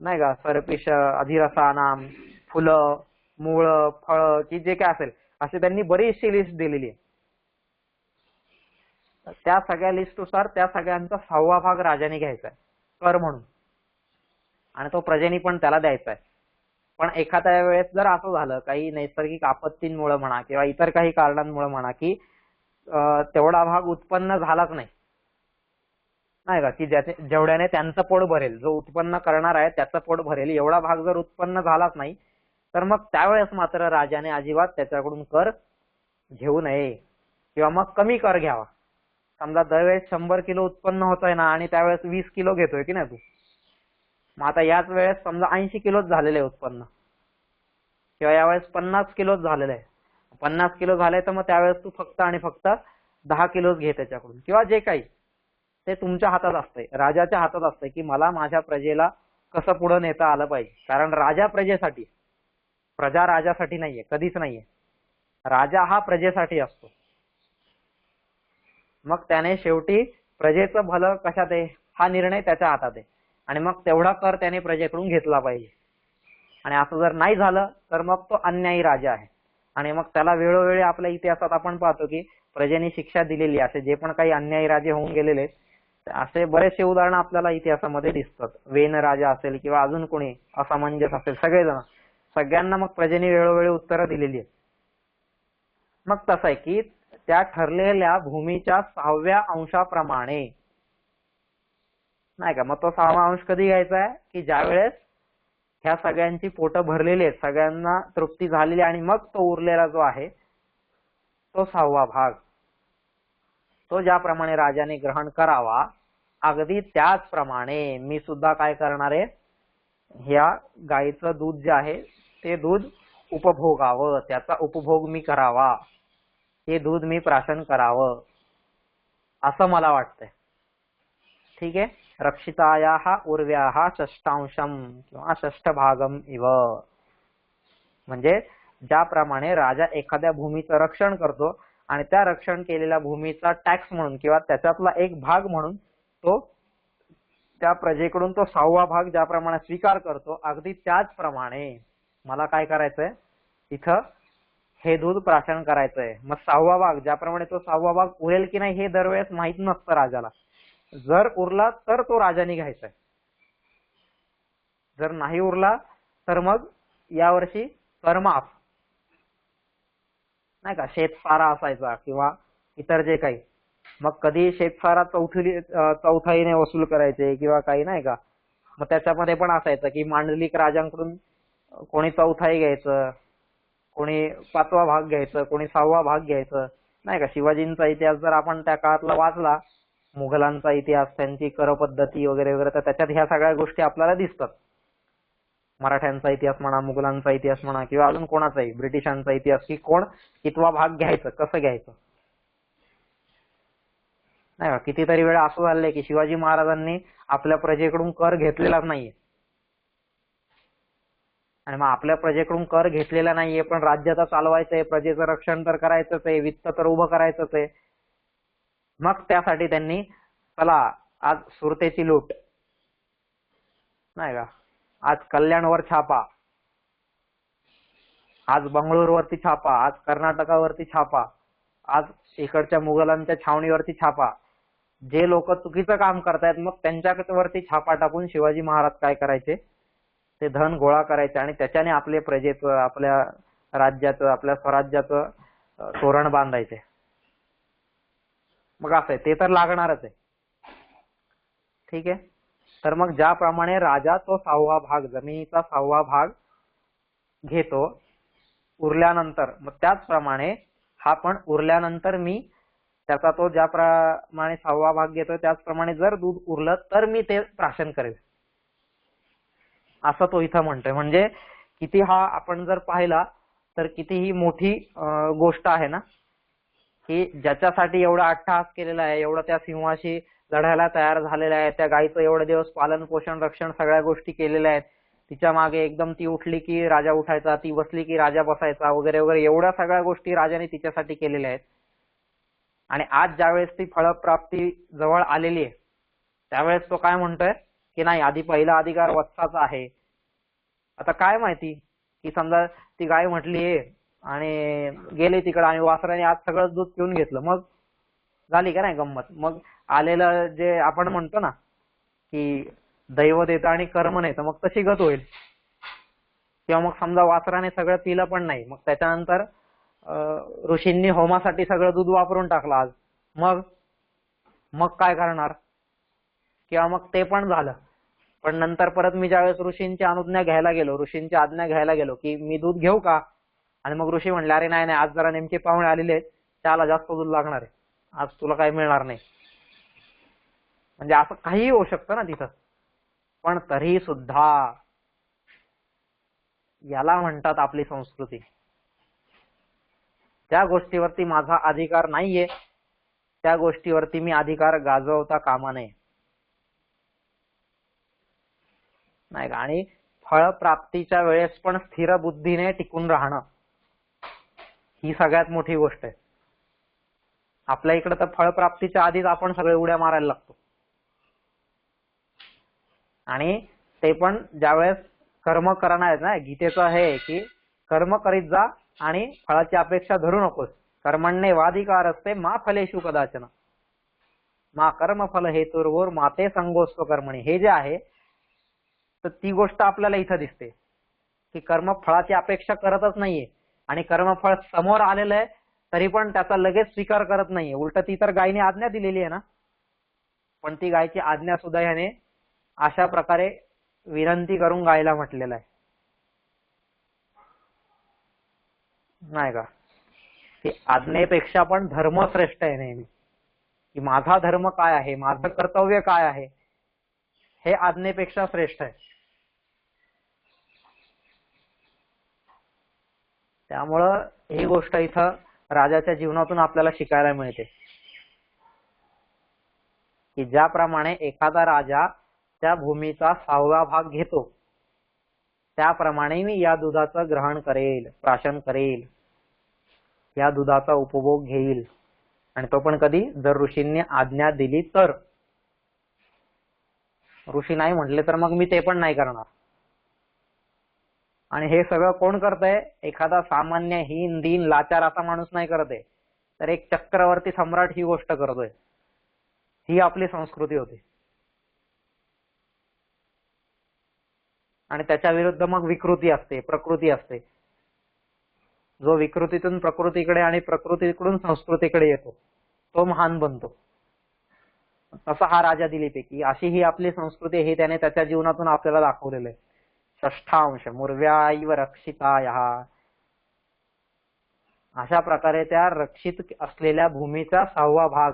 नाही का, सर्पिष अधिरसानाम, फुलं मूळ फळ की जे काय असेल असे त्यांनी बरीचशी लिस्ट दिलेली आहे. त्या सगळ्या लिस्टनुसार त्या सगळ्यांचा 6वा भाग राजाने घ्यायचा आहे कर म्हणून, आणि तो प्रजेनी पण त्याला द्यायचा आहे. पण एखाद्या वेळेस जर असं झालं काही नैसर्गिक आपत्तींमुळे म्हणा किंवा इतर काही कारणांमुळे म्हणा की तेवढा भाग उत्पन्न झालाच नाही नाही का, की जेवढ्याने त्यांचं पोट भरेल, जो उत्पन्न करणार आहे त्याचं पोट भरेल एवढा भाग जर उत्पन्न झालाच नाही तर मग त्यावेळेस मात्र राजाने अजिबात त्याच्याकडून कर घेऊ नये किंवा मग कमी कर घ्यावा. समजा दरवेळेस 100 किलो उत्पन्न होतंय ना आणि त्यावेळेस 20 किलो घेतोय की नाही तू, मग आता याच वेळेस समजा 80 किलोच झालेलं आहे उत्पन्न किंवा यावेळेस 50 किलोच झालेलं आहे, 50 किलो झाले तर मग त्यावेळेस तू फक्त आणि फक्त 10 किलोच घे त्याच्याकडून किंवा जे काही ते तुमच्या हातात असतंय, राजाच्या हातात असतंय की मला माझ्या प्रजेला कसं पुढे नेता आलं पाहिजे. कारण राजा प्रजेसाठी, प्रजा राजासाठी नाहीये, कधीच नाहीये. राजा हा प्रजेसाठी असतो. मग त्याने शेवटी प्रजेचं भलं कशात आहे हा निर्णय त्याच्या हातात आहे आणि मग तेवढा कर त्याने प्रजेकडून घेतला पाहिजे. आणि असं जर नाही झालं तर मग तो अन्यायी राजा आहे. आणि मग त्याला वेळोवेळी आपल्या इतिहासात आपण पाहतो की प्रजेने शिक्षा दिलेली, असे जे पण काही अन्यायी राजे होऊन गेलेले असे बरेचसे उदाहरणं आपल्याला इतिहासामध्ये दिसतात. वेन राजा असेल किंवा अजून कोणी असमंजस असेल, सगळेजण सगळ्यांना मग प्रजेने वेळोवेळी उत्तरं दिलेली आहेत. मग तसं आहे की त्या ठरलेल्या भूमीच्या 6व्या अंशाप्रमाणे नाही का, मग तो 6वा अंश कधी घ्यायचा आहे की ज्या वेळेस ह्या सगळ्यांची पोटं भरलेली आहेत, सगळ्यांना तृप्ती झालेली, आणि मग तो उरलेला जो आहे तो 6वा भाग तो ज्याप्रमाणे राजाने ग्रहण करावा अगदी त्याचप्रमाणे मी सुद्धा काय करणार आहे, ह्या गाईचं दूध जे आहे ते दूध उपभोगावं, त्याचा उपभोग मी करावा, हे दूध मी प्राशन करावं असं मला वाटतंय. ठीक आहे. रक्षितायाः उर्व्याः षष्ठांशम किंवा षष्ठभागम इव, म्हणजे ज्याप्रमाणे राजा एखाद्या भूमीचं रक्षण करतो आणि त्या रक्षण केलेल्या भूमीचा टॅक्स म्हणून किंवा त्याच्यातला एक भाग म्हणून तो त्या प्रजेकडून तो 6वा भाग ज्याप्रमाणे स्वीकार करतो अगदी त्याचप्रमाणे मला काय करायचंय इथं हे दूध प्राशन करायचंय. मग 6वा भाग ज्याप्रमाणे तो 6वा भाग उरेल की नाही हे दरवेळेस माहित नसतं राजाला. जर उरला तर तो राजाने घ्यायचाय, जर नाही उरला तर मग यावर्षी करमाफ नाही का, शेतसारा असायचा किंवा इतर जे काही, मग कधी शेतसारा चौथाईने वसूल करायचे किंवा काही नाही का, मग त्याच्यामध्ये पण असायचं की मांडलिक राजांकडून कोणी चौथाई घ्यायचं, कोणी 5वा भाग घ्यायचं, कोणी 6वा भाग घ्यायचं, नाही का. शिवाजींचा इतिहास जर आपण त्या काळातला वाचला, मुघलांचा इतिहास, त्यांची कर पद्धती वगैरे वगैरे, तर त्याच्यात ह्या सगळ्या गोष्टी आपल्याला दिसतात. मराठ्यांचा इतिहास म्हणा, मुघलांचा इतिहास म्हणा, किंवा अजून कोणाचाही, ब्रिटिशांचा इतिहास, की कोण कितवा भाग घ्यायचं, कसं घ्यायचं, नाही का. कितीतरी वेळा असं झालंय की शिवाजी महाराजांनी आपल्या प्रजेकडून कर घेतलेलाच नाहीये, आणि मग आपल्या प्रजेकडून कर घेतलेला नाहीये पण राज्य तर चालवायचंय, प्रजेचं रक्षण तर करायचंच आहे, वित्त तर उभं करायचंच आहे. मग त्यासाठी त्यांनी चला आज सुरतेची लूट, नाही का, आज कल्याणवर छापा, आज बंगळूरवरती छापा, आज कर्नाटकावरती छापा, आज इकडच्या मुघलांच्या छावणीवरती छापा. जे लोक चुकीचं काम करतायत मग त्यांच्यावरती छापा टाकून शिवाजी महाराज काय करायचे, ते धन गोळा करायचे आणि त्याच्याने आपले प्रजेचं, आपल्या राज्याचं, आपल्या स्वराज्याचं तोरण बांधायचे. मग असं आहे, ते तर लागणारच आहे. ठीक आहे. तर मग ज्याप्रमाणे राजा तो 6वा भाग, जमिनीचा 6वा भाग घेतो उरल्यानंतर, मग त्याचप्रमाणे हा पण उरल्यानंतर मी त्याचा तो ज्याप्रमाणे 6वा भाग घेतोय त्याचप्रमाणे जर दूध उरलं तर मी ते प्राशन करेल, असं तो इथं म्हणतोय. म्हणजे किती हा आपण जर पाहिला तर कितीही मोठी गोष्ट आहे ना, की ज्याच्यासाठी एवढा अट्टहास केलेला आहे, एवढं त्या सिंहाशी लढायला तयार झालेला आहे, त्या गायीचं एवढे दिवस पालन पोषण रक्षण सगळ्या गोष्टी केलेल्या आहेत, तिच्या मागे एकदम ती उठली की राजा उठायचा, ती बसली की राजा बसायचा वगैरे वगैरे, एवढ्या सगळ्या गोष्टी राजाने तिच्यासाठी केलेल्या आहेत. आणि आज ज्यावेळेस ती फळप्राप्ती जवळ आलेली आहे त्यावेळेस तो काय म्हणतोय की नाही, आधी पहिला अधिकार वत्साचा आहे. आता काय माहिती की समजा ती गाय म्हटली आणि गेली तिकडे आणि वासराने आज सगळं दूध पिऊन घेतलं, मग झाली का नाही गंमत. मग आलेलं जे आपण म्हणतो ना की दैव देतं आणि कर्म नाही, तर मग तशी गत होईल. किंवा मग समजा वासराने सगळं पिलं पण नाही, मग त्याच्यानंतर ऋषींनी होमासाठी सगळं दूध वापरून टाकलं आज, मग मग काय करणार. किंवा मग ते पण झालं पण नंतर परत मी ज्यावेळेस ऋषींची अनुज्ञा घ्यायला गेलो, ऋषींची आज्ञा घ्यायला गेलो की मी दूध घेऊ का, आणि मग ऋषी म्हणले अरे नाही नाही, आज जरा नेमके पाहुणे आलेले आहेत, त्याला जास्त दूध लागणार आहे, आज तुला काही मिळणार नाही. म्हणजे असं काहीही होऊ शकतं ना तिथं. पण तरी सुद्धा याला म्हणतात आपली संस्कृती. त्या गोष्टीवरती माझा अधिकार नाहीये, त्या गोष्टीवरती मी अधिकार गाजवता कामा नये, नाही का. आणि फळप्राप्तीच्या वेळेस पण स्थिर बुद्धीने टिकून राहणं ही सगळ्यात मोठी गोष्ट आहे. आपल्या इकडे तर फळप्राप्तीच्या आधीच आपण सगळे उड्या मारायला लागतो, आणि ते पण ज्यावेळेस कर्म करणार आहेत ना. गीतेचं हे की कर्म करीत जा आणि फळाची अपेक्षा धरू नकोस. कर्मण्ये वाधिकार असते मा फलेषु कदाचन, मा कर्मफल हेतुर्वोर माते संगोस्त्व कर्मणी. हे जे आहे तर ती गोष्ट आपल्याला इथं दिसते की कर्म फळाची अपेक्षा करतच नाहीये, आणि कर्मफळ समोर आलेलं आहे तरी पण त्याचा लगेच स्वीकार करत नाहीये. उलट ती तर गायीने आज्ञा दिलेली आहे ना, पण ती गायची आज्ञा सुद्धा ह्याने अशा प्रकारे विनंती करून गायला म्हटलेलं आहे, नाही का. की आज्ञेपेक्षा पण धर्म श्रेष्ठ आहे नेहमी, की माझा धर्म काय आहे, माझं कर्तव्य काय आहे, हे आज्ञेपेक्षा श्रेष्ठ आहे. त्यामुळं ही गोष्ट इथं राजाच्या जीवनातून आपल्याला शिकायला मिळते की ज्याप्रमाणे एखादा राजा त्या भूमीचा 6वा भाग घेतो त्याप्रमाणे मी या दुधाचं ग्रहण करेल, प्राशन करेल, या दुधाचा उपभोग घेईल. आणि तो पण कधी, जर ऋषींनी आज्ञा दिली तर. ऋषी नाही म्हटले तर मग मी ते पण नाही करणार. आणि हे सगळं कोण करतंय, एखादा सामान्य हीन दीन लाचार असा माणूस नाही करत आहे, तर एक चक्रवर्ती सम्राट ही गोष्ट करतोय. ही आपली संस्कृती होती. आणि त्याच्या विरुद्ध मग विकृती असते, प्रकृती असते. जो विकृतीतून प्रकृतीकडे आणि प्रकृतीकडून संस्कृतीकडे येतो तो महान बनतो. तसा हा राजा दिलीपैकी, अशी ही आपली संस्कृती, हे त्याने त्याच्या जीवनातून आपल्याला दाखवलेलं आहे. षष्ठांश मुर्व्या इव रक्षितायः, अशा प्रकारे त्या रक्षित असलेल्या भूमीचा 6वा भाग.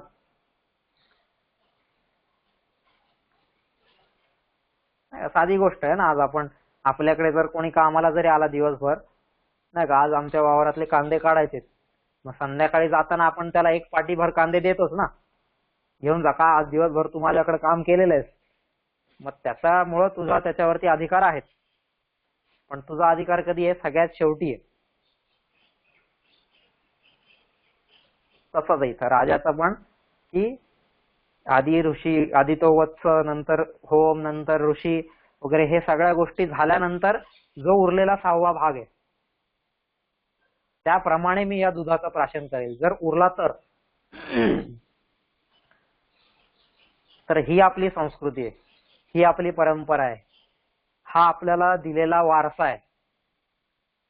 साधी गोष्ट आहे ना. आज आपण आपल्याकडे जर कोणी कामाला जरी आला दिवसभर, नाही का, आज आमच्या वावरातले कांदे काढायचे, मग संध्याकाळी जाताना आपण त्याला एक पाटीभर कांदे देतोच ना, घेऊन जा, का आज दिवसभर तू माझ्याकडे काम केलेलं आहेस. मग त्याच्यामुळं तुझा त्याच्यावरती अधिकार आहे, पण तुझा अधिकार कधी आहे? सगळ्यात शेवटी आहे. तसंच इथं राजाचं पण, की आधी ऋषी, आधी तो वत्स, नंतर होम, नंतर ऋषी वगैरे, हे सगळ्या गोष्टी झाल्यानंतर जो उरलेला 6वा भाग आहे, त्याप्रमाणे मी या दुधाचं प्राशन करेल. जर उरला तर ही आपली संस्कृती आहे, ही आपली परंपरा आहे, हा आपल्याला दिलेला वारसा आहे.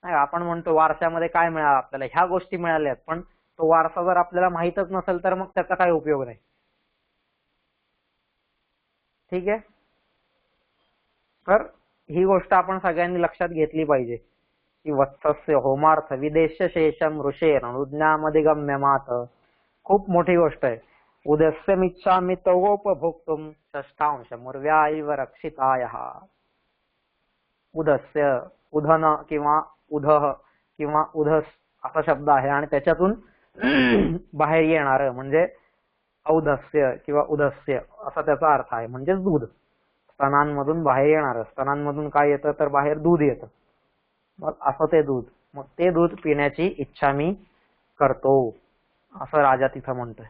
नाही, आपण म्हणतो वारशामध्ये काय मिळालं आपल्याला, ह्या गोष्टी मिळाल्यात, पण तो वारसा जर आपल्याला माहीतच नसेल तर मग त्याचा काय उपयोग नाही. ठीक आहे. तर ही गोष्ट आपण सगळ्यांनी लक्षात घेतली पाहिजे की वत्सस्य होमार्थ विदेश शेषम ऋषेर अनुज्ञामधिगम्यमात, खूप मोठी गोष्ट आहे. उदस्यमिच्छामि तवोपभोक्तुम षष्ठांश मुर्व्या इव रक्षितायः. उदस्य, उधन किंवा उधः किंवा उधस असा शब्द आहे, आणि त्याच्यातून बाहेर येणार म्हणजे औदस्य किंवा उदस्य असा त्याचा अर्थ आहे, म्हणजेच दूध. स्तनांमधून बाहेर येणार. स्तनांमधून काय येतं? तर बाहेर दूध येतं. मग असं ते दूध, मग ते दूध पिण्याची इच्छा मी करतो, असं राजा तिथं म्हणतोय.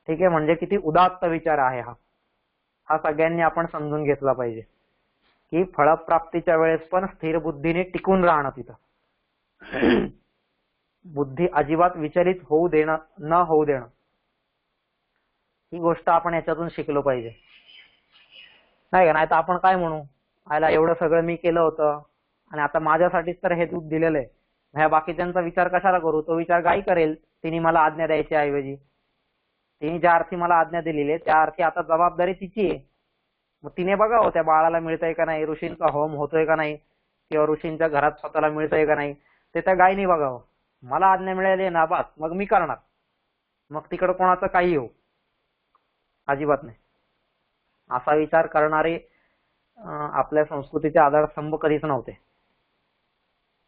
ठीक आहे. म्हणजे किती उदात्त विचार आहे हा. हा सगळ्यांनी आपण समजून घेतला पाहिजे की फळप्राप्तीच्या वेळेस पण स्थिर बुद्धीने टिकून राहणं, तिथं बुद्धी अजिबात विचलित होऊ देणं, न होऊ देणं, ही गोष्ट आपण याच्यातून शिकलो पाहिजे. नाही का? नाही तर आपण काय म्हणू, आयला एवढं सगळं मी केलं होतं आणि आता माझ्यासाठीच तर हे दूध दिलेलं आहे, ह्या बाकीच्यांचा विचार कशाला करू? तो विचार गाई करेल, तिने मला आज्ञा द्यायच्या ऐवजी. तिने ज्या अर्थी मला आज्ञा दिलेली आहे त्या अर्थी आता जबाबदारी तिची आहे. मग तिने बघावं त्या बाळाला मिळतंय का नाही, ऋषींचा होम होतोय का नाही, किंवा ऋषींच्या घरात स्वतःला मिळतंय का नाही, ते त्या गायीने बघावं. मला आज्ञा मिळाली ना, बस मग मी करणार. मग तिकडं कोणाचं काही हो, अजिबात नाही. असा विचार करणारे आपल्या संस्कृतीचे आधारस्तंभ कधीच नव्हते.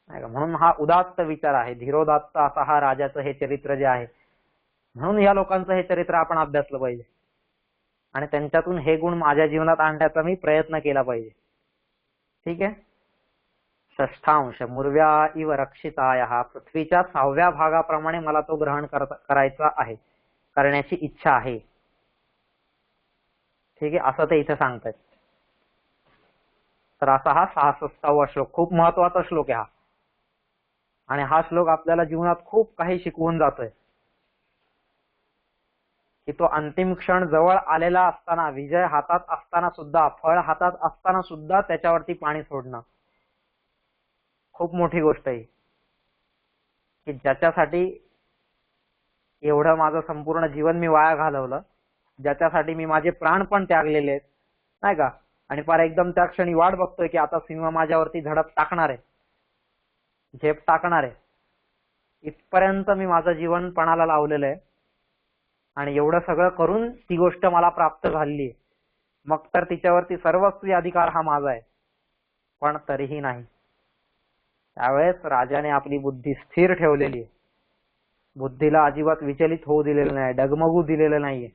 नाही का? म्हणून हा उदात्त विचार आहे, धीरोदात्त असा हा राजाचं हे चरित्र जे आहे. म्हणून या लोकांचं हे चरित्र आपण अभ्यासलं पाहिजे आणि त्यांच्यातून हे गुण माझ्या जीवनात आणण्याचा मी प्रयत्न केला पाहिजे. ठीक आहे. षष्ठांश मुर्व्या इव रक्षितायः, पृथ्वीच्या 6व्या भागाप्रमाणे मला तो ग्रहण करायचा आहे, करण्याची इच्छा आहे. ठीक आहे. असं ते इथे सांगतायत. तर असा हा 66वा श्लोक, खूप महत्वाचा श्लोक आहे हा, आणि हा श्लोक आपल्याला जीवनात खूप काही शिकवून जातोय. की तो अंतिम क्षण जवळ आलेला असताना, विजय हातात असताना सुद्धा, फळ हातात असताना सुद्धा त्याच्यावरती पाणी सोडणं खूप मोठी गोष्ट आहे. की ज्याच्यासाठी एवढं माझं संपूर्ण जीवन मी वाया घालवलं, ज्याच्यासाठी मी माझे प्राण पण त्यागलेले आहेत, नाही का, आणि फार एकदम त्या क्षणी वाट बघतोय की आता सिंह माझ्यावरती झडप टाकणार आहे, झेप टाकणार आहे, इथपर्यंत मी माझं जीवन पणाला लावलेलं आहे, आणि एवढं सगळं करून ती गोष्ट मला प्राप्त झाली आहे, मग तर तिच्यावरती सर्वस्वी अधिकार हा माझा आहे. पण तरीही नाही. त्यावेळेस राजाने आपली बुद्धी स्थिर ठेवलेली आहे, बुद्धीला अजिबात विचलित होऊ दिलेलं नाही, डगमगू दिलेलं नाहीये.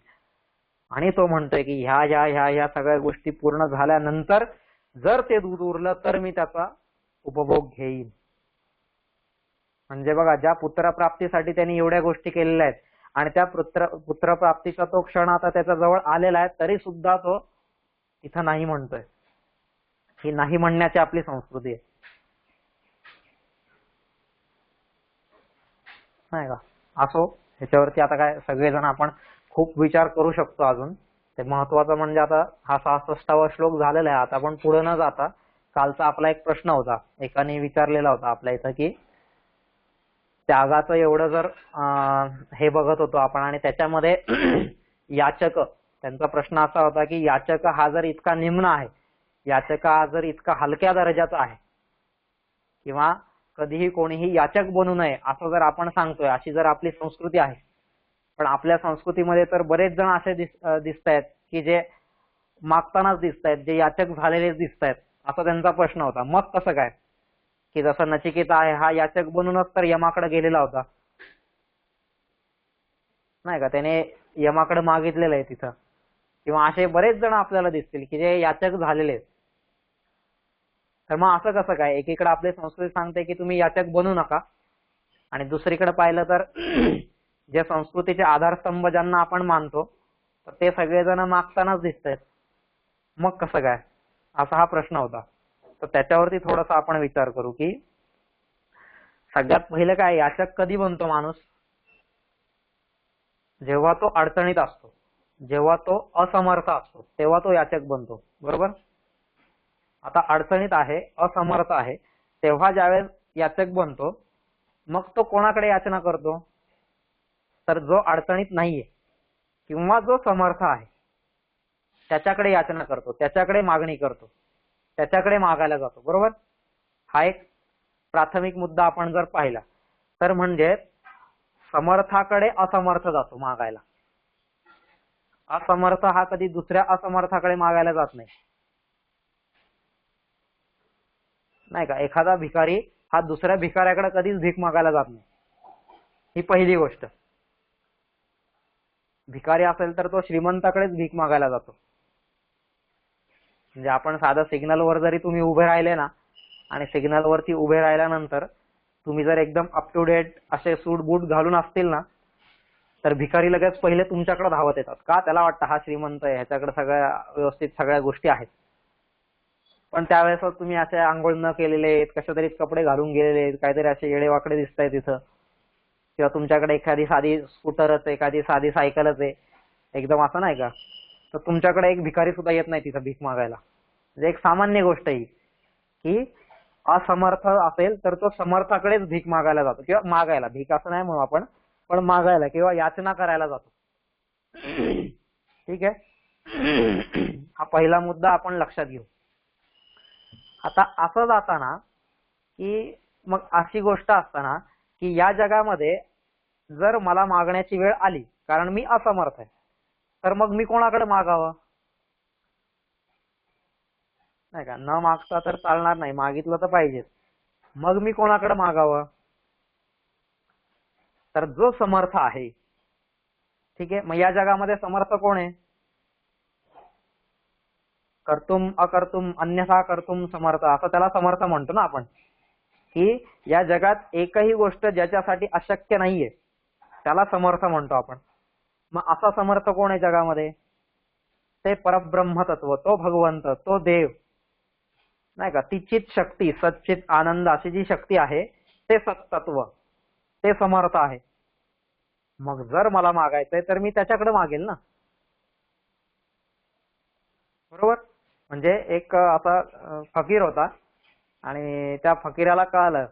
आणि तो म्हणतोय की ह्या ह्या ह्या ह्या सगळ्या गोष्टी पूर्ण झाल्यानंतर जर ते दूध उरलं तर मी त्याचा उपभोग घेईन. म्हणजे बघा, ज्या पुत्रप्राप्तीसाठी त्यांनी एवढ्या गोष्टी केलेल्या आहेत आणि त्या पुत्रप्राप्तीचा तो क्षण आता त्याच्या जवळ आलेला आहे, तरी सुद्धा तो इथं नाही म्हणतोय. ही नाही म्हणण्याची आपली संस्कृती आहे, नाही का? असो, ह्याच्यावरती आता काय सगळेजण आपण खूप विचार करू शकतो अजून. ते महत्वाचं म्हणजे आता हा 66वा श्लोक झालेला आहे. आता आपण पुढे न जाता, कालचा आपला एक प्रश्न होता, एकाने विचारलेला होता आपल्या इथं, की त्यागाचं एवढं जर हे बघत होतो आपण आणि त्याच्यामध्ये याचक, त्यांचा प्रश्न असा होता की याचक हा जर इतका निम्न आहे, याचक हा जर इतका हलक्या दर्जाचा आहे, किंवा कधीही कोणीही याचक बनू नये असं जर आपण सांगतोय, अशी जर आपली संस्कृती आहे, पण आपल्या संस्कृतीमध्ये तर बरेच जण असे दिसत आहेत की जे मागतानाच दिसत आहेत, जे याचक झालेलेच दिसत आहेत, असा त्यांचा प्रश्न होता. मग कसं काय, की जसं नचिकेता आहे हा याचक बनूनच तर यमाकडे गेलेला होता, नाही का, त्याने यमाकडे मागितलेलं आहे तिथं. किंवा असे बरेच जण आपल्याला दिसतील की जे याचक झालेले आहेत. तर मग असं कसं काय, एकीकडे आपली संस्कृती सांगते की तुम्ही याचक बनू नका, आणि दुसरीकडे पाहिलं तर जे संस्कृतीचे आधारस्तंभ ज्यांना आपण मानतो तर ते सगळेजण मागतानाच दिसत आहेत. मग कसं काय, असा हा प्रश्न होता. तर त्याच्यावरती थोडासा आपण विचार करू की सगळ्यात पहिलं काय, याचक कधी बनतो माणूस? जेव्हा तो अडचणीत असतो, जेव्हा तो असमर्थ असतो, तेव्हा तो याचक बनतो. बरोबर. आता अडचणीत आहे, असमर्थ आहे, तेव्हा ज्यावेळेस याचक बनतो, मग तो कोणाकडे याचना करतो? तर जो अडचणीत नाहीये किंवा जो समर्थ आहे त्याच्याकडे याचना करतो, त्याच्याकडे मागणी करतो, त्याच्याकडे मागायला जातो. बरोबर. हा एक प्राथमिक मुद्दा आपण जर पाहिला तर म्हणजे समर्थाकडे असमर्थ जातो मागायला. असमर्थ हा कधी दुसऱ्या असमर्थाकडे मागायला जात नाही, नाही का. एखादा भिकारी हा दुसऱ्या भिकाऱ्याकडे कधीच भीक मागायला जात नाही, ही पहिली गोष्ट. भिकारी असेल तर तो श्रीमंताकडेच भीक मागायला जातो. म्हणजे आपण साधा सिग्नलवर जरी तुम्ही उभे राहिले ना, आणि सिग्नलवरती उभे राहिल्यानंतर तुम्ही जर एकदम अप टू डेट असे सूट बूट घालून असतील ना, तर भिकारी लगेच पहिले तुमच्याकडे धावत येतात. का? त्याला वाटतं हा श्रीमंत आहे, ह्याच्याकडे सगळ्या व्यवस्थित सगळ्या गोष्टी आहेत. पण त्यावेळेस तुम्ही असे आंघोळ न केलेले आहेत, कशा तरी कपडे घालून गेलेले आहेत, काहीतरी असे येडेवाकडे दिसताय तिथं, किंवा तुमच्याकडे एखादी साधी स्कूटरच आहे, एखादी साधी सायकलच आहे, एकदम असं नाही का, तर तुमच्याकडे एक भिकारी सुद्धा येत नाही तिथं भीक मागायला. म्हणजे एक सामान्य गोष्ट आहे की असमर्थ असेल तर तो समर्थाकडेच भीक मागायला जातो, किंवा मागायला, भीक असं नाही म्हणू आपण, पण मागायला किंवा याचना करायला जातो. ठीक आहे. हा पहिला मुद्दा आपण लक्षात घेऊ. आता असं जाताना की मग अशी गोष्ट असताना की या जगामध्ये जर मला मागण्याची वेळ आली, कारण मी असमर्थ आहे, तर मग मी कोणाकडे मागावं? नाही का, न मागता तर चालणार नाही, मागितलं तर पाहिजेच. मग मी कोणाकडे मागावं? तर जो समर्थ आहे. ठीक आहे. मग या जगामध्ये समर्थ कोण आहे? कर्तुम अकर्तुम अन्यथा कर्तुम समर्थ, असं त्याला समर्थ म्हणतो ना आपण. की या जगात एकही गोष्ट ज्याच्यासाठी अशक्य नाहीये त्याला समर्थ म्हणतो आपण. मग असा समर्थ कोण आहे जगामध्ये? ते परब्रह्म तत्व, तो भगवंत, तो देव, नाही का. तिचीच शक्ती, सच्चित आनंद अशी जी शक्ती आहे ते सत्तत्व, ते समर्थ आहे. मग जर मला मागायचंय तर मी त्याच्याकडे मागेल ना. बरोबर. म्हणजे एक असा फकीर होता, आणि त्या फकीराला कळालं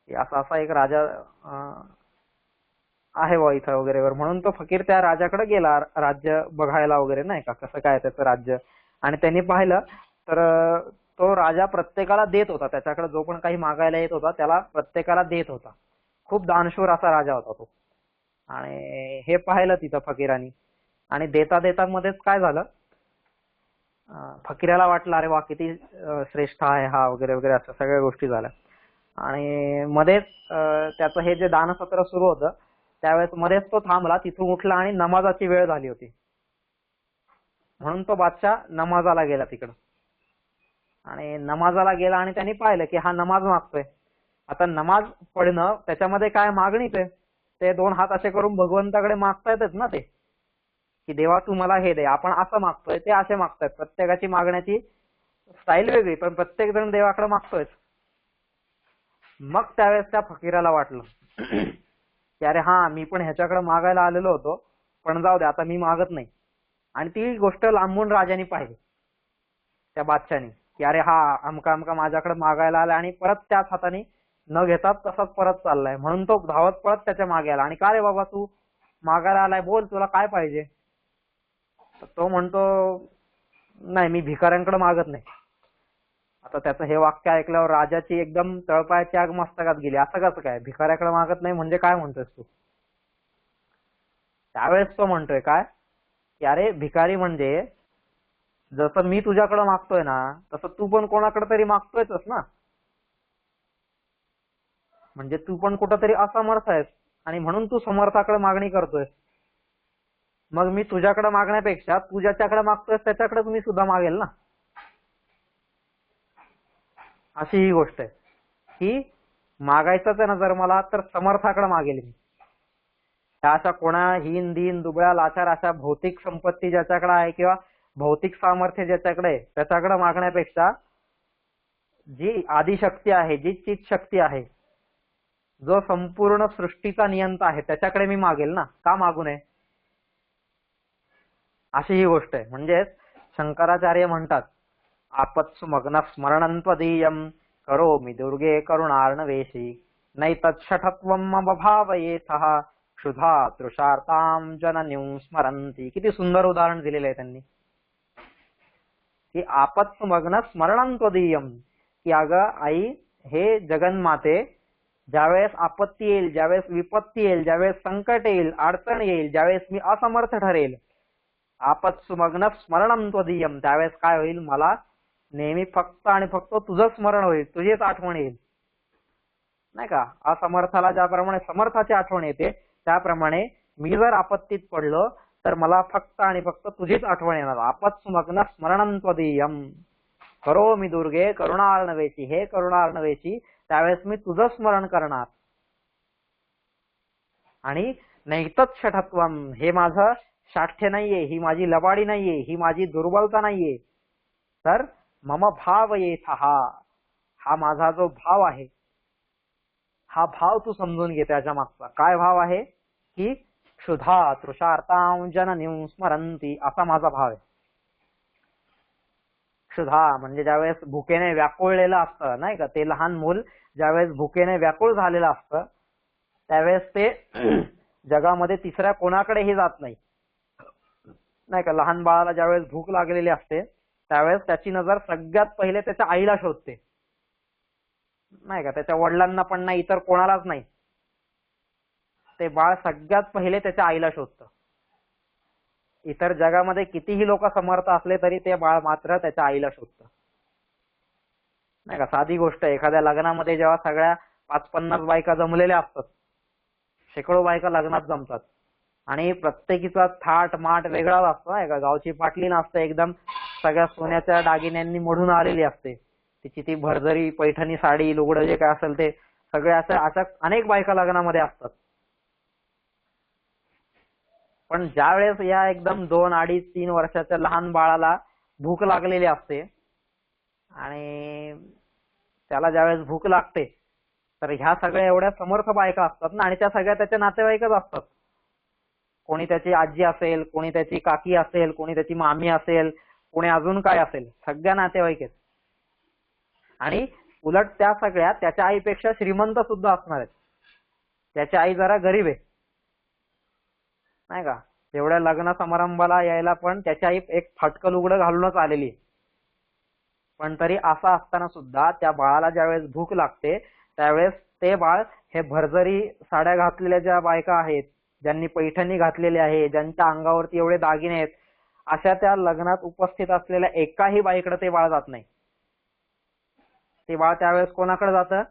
की असा असा एक राजा आहे बा इथं वगैरे, म्हणून तो फकीर त्या राजाकडे गेला राज्य बघायला वगैरे, नाही का, कसं काय त्याचं राज्य. आणि त्यांनी पाहिलं तर तो राजा प्रत्येकाला देत होता, त्याच्याकडे जो पण काही मागायला येत होता त्याला प्रत्येकाला देत होता. खूप दानशूर असा राजा होता तो. आणि हे पाहिलं तिथं फकीरानी, आणि देता देता मध्येच काय झालं, फकीराला वाटलं अरे वा किती श्रेष्ठ आहे हा वगैरे वगैरे, असं सगळ्या गोष्टी झाल्या. आणि मध्येच त्याचं हे जे दानसत्र सुरू होतं त्यावेळेस मध्येच तो थांबला, तिथून उठला, आणि नमाजाची वेळ झाली होती म्हणून तो बादशाह नमाजाला गेला तिकडं. आणि नमाजाला गेला आणि त्यांनी पाहिलं की हा नमाज मागतोय. आता नमाज पडणं त्याच्यामध्ये काय मागणीच आहे, ते दोन हात असे करून भगवंताकडे मागतायतच ना ते, की देवा तू मला हे दे. आपण असं मागतोय, ते असे मागतायत. प्रत्येकाची मागण्याची स्टाईल वेगळी, पण प्रत्येक जण देवाकडे मागतोय. मग त्यावेळेस त्या फकीराला वाटलं की अरे हा, मी पण ह्याच्याकडे मागायला आलेलो होतो, पण जाऊ दे आता मी मागत नाही. आणि ती गोष्ट लांबून राजाने पाहिली, त्या बादशाने, की अरे हा अमका अमका माझ्याकडे मागायला आला, आणि परत त्याच हाताने न घेताच तसाच परत चाललाय. म्हणून तो धावत पळत त्याच्या मागे आला, आणि का रे बाबा तू मागायला आलाय, बोल तुला काय पाहिजे. तर तो म्हणतो नाही, मी भिकाऱ्यांकडे मागत नाही. आता त्याचं हे वाक्य ऐकल्यावर राजाची एकदम तळपायाची आग मस्तकात गेली. असं कसं काय, भिकाऱ्याकडे मागत नाही म्हणजे काय म्हणतोयस तू? त्यावेळेस तो म्हणतोय काय की अरे भिकारी म्हणजे जसं मी तुझ्याकडे मागतोय ना तसं तू पण कोणाकडे तरी मागतोयच ना. म्हणजे तू पण कुठंतरी असमर्थ आहेस आणि म्हणून तू समर्थाकडे मागणी करतोय. मग मी तुझ्याकडे मागण्यापेक्षा तू ज्याच्याकडे मागतोयस त्याच्याकडे मी सुद्धा मागेल ना. अशी ही गोष्ट आहे की मागायचंच आहे ना जर मला तर समर्थाकडे मागेल मी. त्या अशा कोणा हीन दीन दुबळ्या लाचार अशा भौतिक संपत्ती ज्याच्याकडे आहे किंवा भौतिक सामर्थ्य ज्याच्याकडे आहे त्याच्याकडे मागण्यापेक्षा जी आदिशक्ती आहे, जी चित शक्ती आहे, जो संपूर्ण सृष्टीचा नियंता आहे त्याच्याकडे मी मागेल ना. का मागू नये? अशी ही गोष्ट आहे. म्हणजेच शंकराचार्य म्हणतात आपत्सुमग्न स्मरणंत्वदीयम करोमि दुर्गे करुणार्णवेशी नैतच्छठत्वं मम भावयेथः क्षुधा तृषार्तां जननीं स्मरन्ति. किती सुंदर उदाहरण दिलेलं आहे त्यांनी की आपत्सुमग्न स्मरणंत्वदीयम, की अगं आई हे जगन्माते, ज्यावेळेस आपत्ती येईल, ज्यावेळेस विपत्ती येईल, ज्यावेळेस संकट येईल, अडचण येईल, ज्यावेळेस मी असमर्थ ठरेल, आपत्सुमग्न स्मरणं त्वदीयम, त्यावेळेस काय होईल, मला नेहमी फक्त आणि फक्त तुझं स्मरण होईल, तुझीच आठवण येईल. नाही का, असमर्थाला ज्याप्रमाणे समर्थाची आठवण येते त्याप्रमाणे मी जर आपत्तीत पडलो तर मला फक्त आणि फक्त तुझीच आठवण येणार. आपत्सुमग्न स्मरणं त्वदीयम करोमि दुर्गे करुणार्णवेची, हे करुणार्णवेची, त्यावेळेस मी तुझं स्मरण करणार. आणि नैतत् शठत्वम, हे माझं शाठ्य नाहीये, ही माझी लबाडी नाहीये, ही माझी दुर्बलता नाहीये, तर मम भाव येथः, हा माझा जो भाव आहे, हा भाव तू समजून घे. त्याच्या मागचा काय भाव आहे की क्षुधा तृषार्तां जननीं स्मरन्ति, असा माझा भाव आहे. क्षुधा म्हणजे ज्यावेळेस भुकेने व्याकुळलेलं असतं, नाही का, ते लहान मूल ज्यावेळेस भुकेने व्याकुळ झालेलं असतं त्यावेळेस ते जगामध्ये तिसऱ्या कोणाकडेही जात नाही. नाही का, लहान बाळाला ज्यावेळेस भूक लागलेली असते त्यावेळेस त्याची नजर सगळ्यात पहिले त्याच्या आईला शोधते. नाही का, त्याच्या वडिलांना पण नाही, इतर कोणालाच नाही. ते बाळ सगळ्यात पहिले त्याच्या आईला शोधतं. इतर जगामध्ये कितीही लोक समर्थ असले तरी ते बाळ मात्र त्याच्या आईला शोधतं. नाही का, साधी गोष्ट आहे, एखाद्या लग्नामध्ये जेव्हा सगळ्या 50-50 बायका जमलेल्या असतात, शेकडो बायका लग्नात जमतात आणि प्रत्येकीचा थाट माट वेगळाच असतो. नाही का, गावची पाटली नसते, एकदम सगळ्या सोन्याच्या दागिन्यांनी मढून आलेली असते, तिची ती भरजरी पैठणी साडी लुगडं जे काय असेल ते सगळे अशा अनेक बायका लग्नामध्ये असतात. पण ज्या वेळेस या एकदम 2, 2.5, 3 वर्षाच्या लहान बाळाला भूक लागलेली असते आणि त्याला ज्यावेळेस भूक लागते तर ह्या सगळ्या एवढ्या समर्थ बायका असतात ना, आणि त्या सगळ्या त्याच्या नातेवाईकच असतात. कोणी त्याची आजी असेल, कोणी त्याची काकी असेल, कोणी त्याची मामी असेल, कोणी अजून काय असेल, सगळ्या नातेवाईक आहेत. आणि उलट त्या सगळ्या त्याच्या आईपेक्षा श्रीमंत सुद्धा असणार आहेत. त्याची आई जरा गरीब आहे, नाही का, एवढ्या लग्न समारंभाला यायला पण त्याची आई एक फाटकं लुगडं घालूनच आलेली. पण तरी असं असताना सुद्धा त्या बाळाला ज्यावेळेस भूक लागते त्यावेळेस ते बाळ हे भरजरी साड्या घातलेल्या ज्या बायका आहेत, ज्यांनी पैठणी घातलेली आहे, ज्यांच्या अंगावरती एवढे दागिने आहेत, अशा त्या लग्नात उपस्थित असलेल्या एकाही बाईकडे ते बाळ जात नाही. ते बाळ त्यावेळेस कोणाकडे जातं?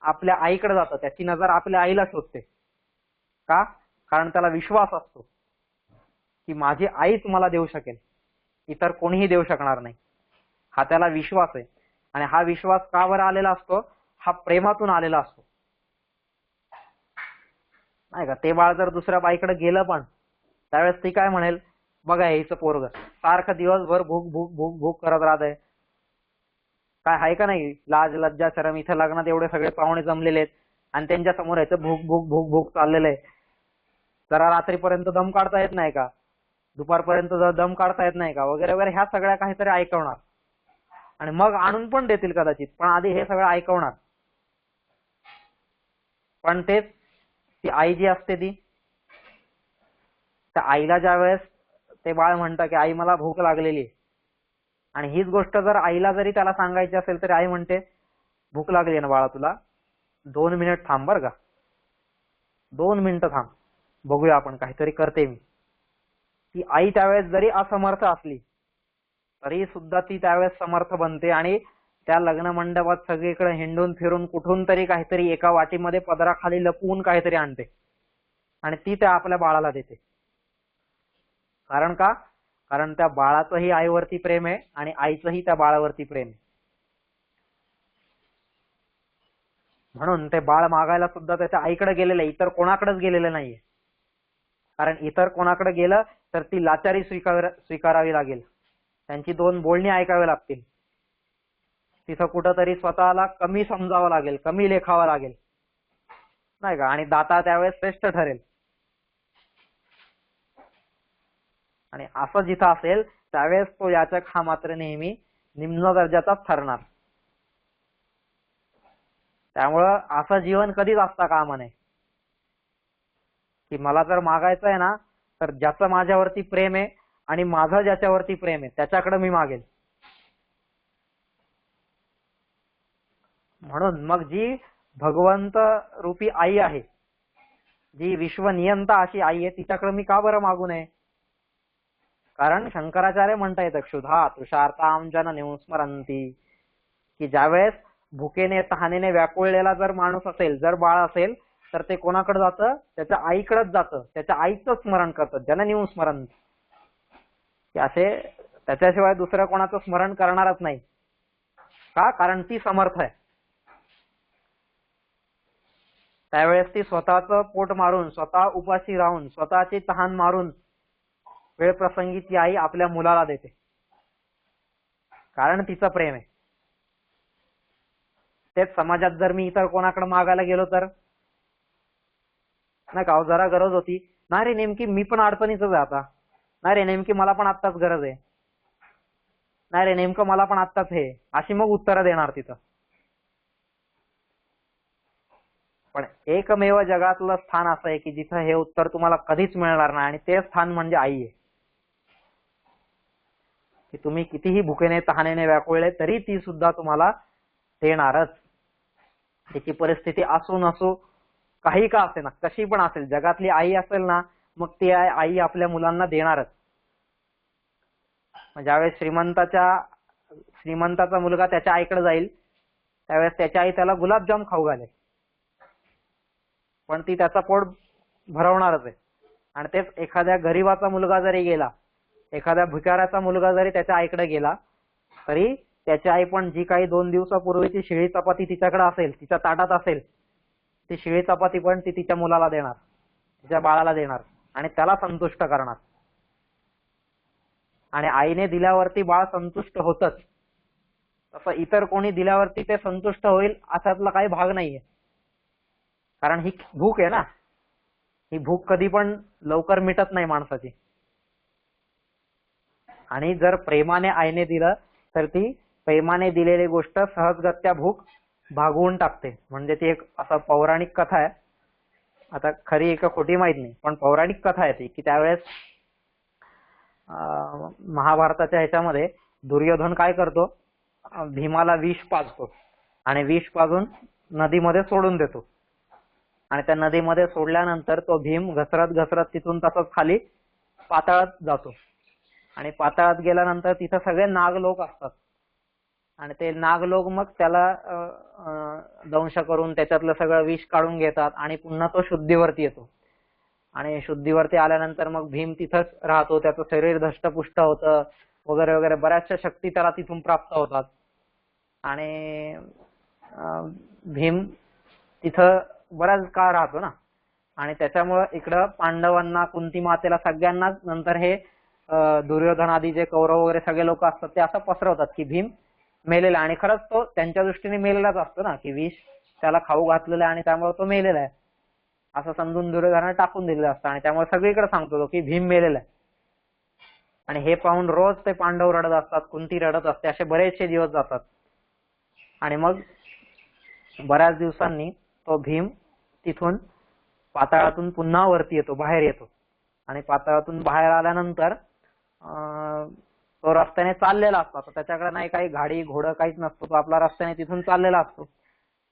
आपल्या आईकडे जातं. त्याची नजर आपल्या आईला शोधते. का? कारण त्याला विश्वास असतो की माझी आईच मला देऊ शकेल, इतर कोणीही देऊ शकणार नाही. हा त्याला विश्वास आहे. आणि हा विश्वास का बरं आलेला असतो? हा प्रेमातून आलेला असतो. नाही का, ते बाळ जर दुसऱ्या बाईकडे गेलं पण त्यावेळेस ती काय म्हणेल, बघा हिचं पोरग सारखं दिवसभर भूक भूक भूक भूक करत राहतंय, काय आहे का नाही लाज लज्जा शरम, इथं लग्नात एवढे सगळे पाहुणे जमलेले आहेत आणि त्यांच्या समोर याचं भूक भूक भूक भूक चाललेलं आहे. जरा रात्रीपर्यंत दम काढता येत नाही का, दुपारपर्यंत दम काढता येत नाही का, वगैरे वगैरे, ह्या सगळ्या काहीतरी ऐकवणार आणि मग आणून पण देतील कदाचित, पण आधी हे सगळं ऐकवणार. पण तेच ती आई जी असते ती, त्या आईला ज्या वेळेस ते बाळ म्हणतं की आई मला भूक लागलेली आहे. आणि हीच गोष्ट जर आईला जरी त्याला सांगायची असेल तरी आई म्हणते भूक लागली ना बाळा तुला, 2 मिनिट थांब बर का, 2 मिनिटं थांब, बघूया आपण काहीतरी करते मी. ती आई त्यावेळेस जरी असमर्थ असली तरी सुद्धा ती त्यावेळेस समर्थ बनते आणि त्या लग्न मंडपात सगळीकडे हिंडून फिरून कुठून तरी काहीतरी एका वाटीमध्ये पदराखाली लपवून काहीतरी आणते आणि ती त्या आपल्या बाळाला देते. कारण का? कारण त्या बाळाचंही आईवरती प्रेम आहे आणि आईचंही त्या बाळावरती प्रेम आहे. म्हणून ते बाळ मागायला सुद्धा त्याच्या आईकडे गेलेलं आहे, इतर कोणाकडेच गेलेलं नाहीये. कारण इतर कोणाकडे गेलं तर ती लाचारी स्वीकारावी लागेल, त्यांची 2 बोलणी ऐकावी लागतील, तिथं कुठंतरी स्वतःला कमी समजावं लागेल, कमी लेखावं लागेल नाही का, आणि दाता त्यावेळेस श्रेष्ठ ठरेल. आणि असं जिथं असेल त्यावेळेस तो याचक हा मात्र नेहमी निम्न दर्जाचाच ठरणार. त्यामुळं असं जीवन कधीच असता कामा नये की मला जर मागायचं आहे ना तर ज्याचं माझ्यावरती प्रेम आहे आणि माझं ज्याच्यावरती प्रेम आहे त्याच्याकडे मी मागेल. म्हणून मग जी भगवंत रूपी आई आहे, जी विश्वनियंता अशी आई आहे, तिच्याकडे मी का बरं मागू नये? कारण शंकराचार्य म्हणतायत क्षुधा तुषार्ताम जननीं स्मरंती, की ज्यावेळेस भुकेने तहानेने व्याकुळलेला जर माणूस असेल, जर बाळ असेल, तर ते कोणाकडे जातं? त्याच्या आईकडेच जातं, त्याच्या आईचं स्मरण करतं, जननीं स्मरंती, की असे त्याच्याशिवाय दुसरं कोणाचं स्मरण करणारच नाही. का? कारण ती समर्थ आहे. त्यावेळेस ती स्वतःचं पोट मारून, स्वतः उपाशी राहून, स्वतःची तहान मारून वेळ प्रसंगी ती आई आपल्या मुलाला देते, कारण तिचं प्रेम आहे. तेच समाजात जर मी इतर कोणाकडे मागायला गेलो तर नाही का, जरा गरज होती ना रे, नेमकी मी पण अडचणीच आहे आता, नाही रे नेमकी मला पण आत्ताच गरज आहे, नाही रे नेमकं मला पण आत्ताच हे, अशी मग उत्तरं देणार तिथं. पण एकमेव जगातलं स्थान असं आहे की जिथं हे उत्तर तुम्हाला कधीच मिळणार नाही, आणि ते स्थान म्हणजे आई आहे. की तुम्ही कितीही भुकेने तहानेने व्याकुळले तरी ती सुद्धा तुम्हाला देणारच. त्याची परिस्थिती असो नसो, काही का असे ना, कशी पण असेल, जगातली आई असेल ना, मग ती आई आपल्या मुलांना देणारच. ज्यावेळेस श्रीमंताचा मुलगा त्याच्या आईकडे जाईल त्यावेळेस त्याची आई त्याला गुलाबजाम खाऊ घालेल, पण ती त्याचा पोट भरवणारच आहे. आणि तेच एखाद्या गरीबाचा मुलगा जरी गेला, एखाद्या भिकाऱ्याचा मुलगा जरी त्याच्या आईकडे गेला, तरी त्याची आई पण जी काही 2 दिवसापूर्वीची शिळी चपाती तिच्याकडे असेल, तिच्या ताटात असेल, ती शिळी चपाती पण ती तिच्या मुलाला देणार, तिच्या बाळाला देणार आणि त्याला संतुष्ट करणार. आणि आईने दिल्यावरती बाळ संतुष्ट होतच, तसं इतर कोणी दिल्यावरती ते संतुष्ट होईल अशातला काही भाग नाहीये. कारण ही भूक आहे ना, ही भूक कधी पण लवकर मिटत नाही माणसाची. आणि जर प्रेमाने आईने दिलं तर ती प्रेमाने दिलेली गोष्ट सहजगत्या भूक भागवून टाकते. म्हणजे ती एक असं पौराणिक कथा आहे, आता खरी एक खोटी माहित नाही, पण पौराणिक कथा आहे ती, की त्यावेळेस महाभारताच्या ह्याच्यामध्ये दुर्योधन काय करतो, भीमाला विष पाजतो आणि विष पाजून नदीमध्ये सोडून देतो. आणि त्या नदीमध्ये सोडल्यानंतर तो भीम घसरत घसरत तिथून तसंच खाली पाताळात जातो. आणि पाताळात गेल्यानंतर तिथं सगळे नागलोक असतात आणि ते नागलोक मग त्याला दंश करून त्याच्यातलं सगळं विष काढून घेतात आणि पुन्हा तो शुद्धीवरती येतो. आणि शुद्धीवरती आल्यानंतर मग भीम तिथंच राहतो, त्याचं शरीर धष्टपुष्ट होतं वगैरे वगैरे, बऱ्याचशा शक्ती त्याला तिथून प्राप्त होतात. आणि भीम तिथं बराच काळ राहतो ना, आणि त्याच्यामुळं इकडं पांडवांना, कुंती मातेला, सगळ्यांनाच नंतर हे दुर्योधन आदी जे कौरव वगैरे सगळे लोक असतात ते असं पसरवतात की भीम मेलेला, आणि खरंच तो त्यांच्या दृष्टीने मेलेलाच असतो ना, की विष त्याला खाऊ घातलेलं आहे आणि त्यामुळे तो मेलेला आहे असं समजून दुर्योधनाने टाकून दिलेलं असतं. आणि त्यामुळे सगळीकडे सांगतो की भीम मेलेला आहे. आणि हे पाहून रोज ते पांडव रडत असतात, कुंती रडत असते, असे बरेचसे दिवस जातात. आणि मग बऱ्याच दिवसांनी तो भीम तिथून पाताळातून पुन्हा वरती येतो, बाहेर येतो. आणि पाताळातून बाहेर आल्यानंतर तो रस्त्याने चाललेला असतो. तर त्याच्याकडे नाही काही गाडी घोडं काहीच नसतो. तो आपला रस्त्याने तिथून चाललेला असतो.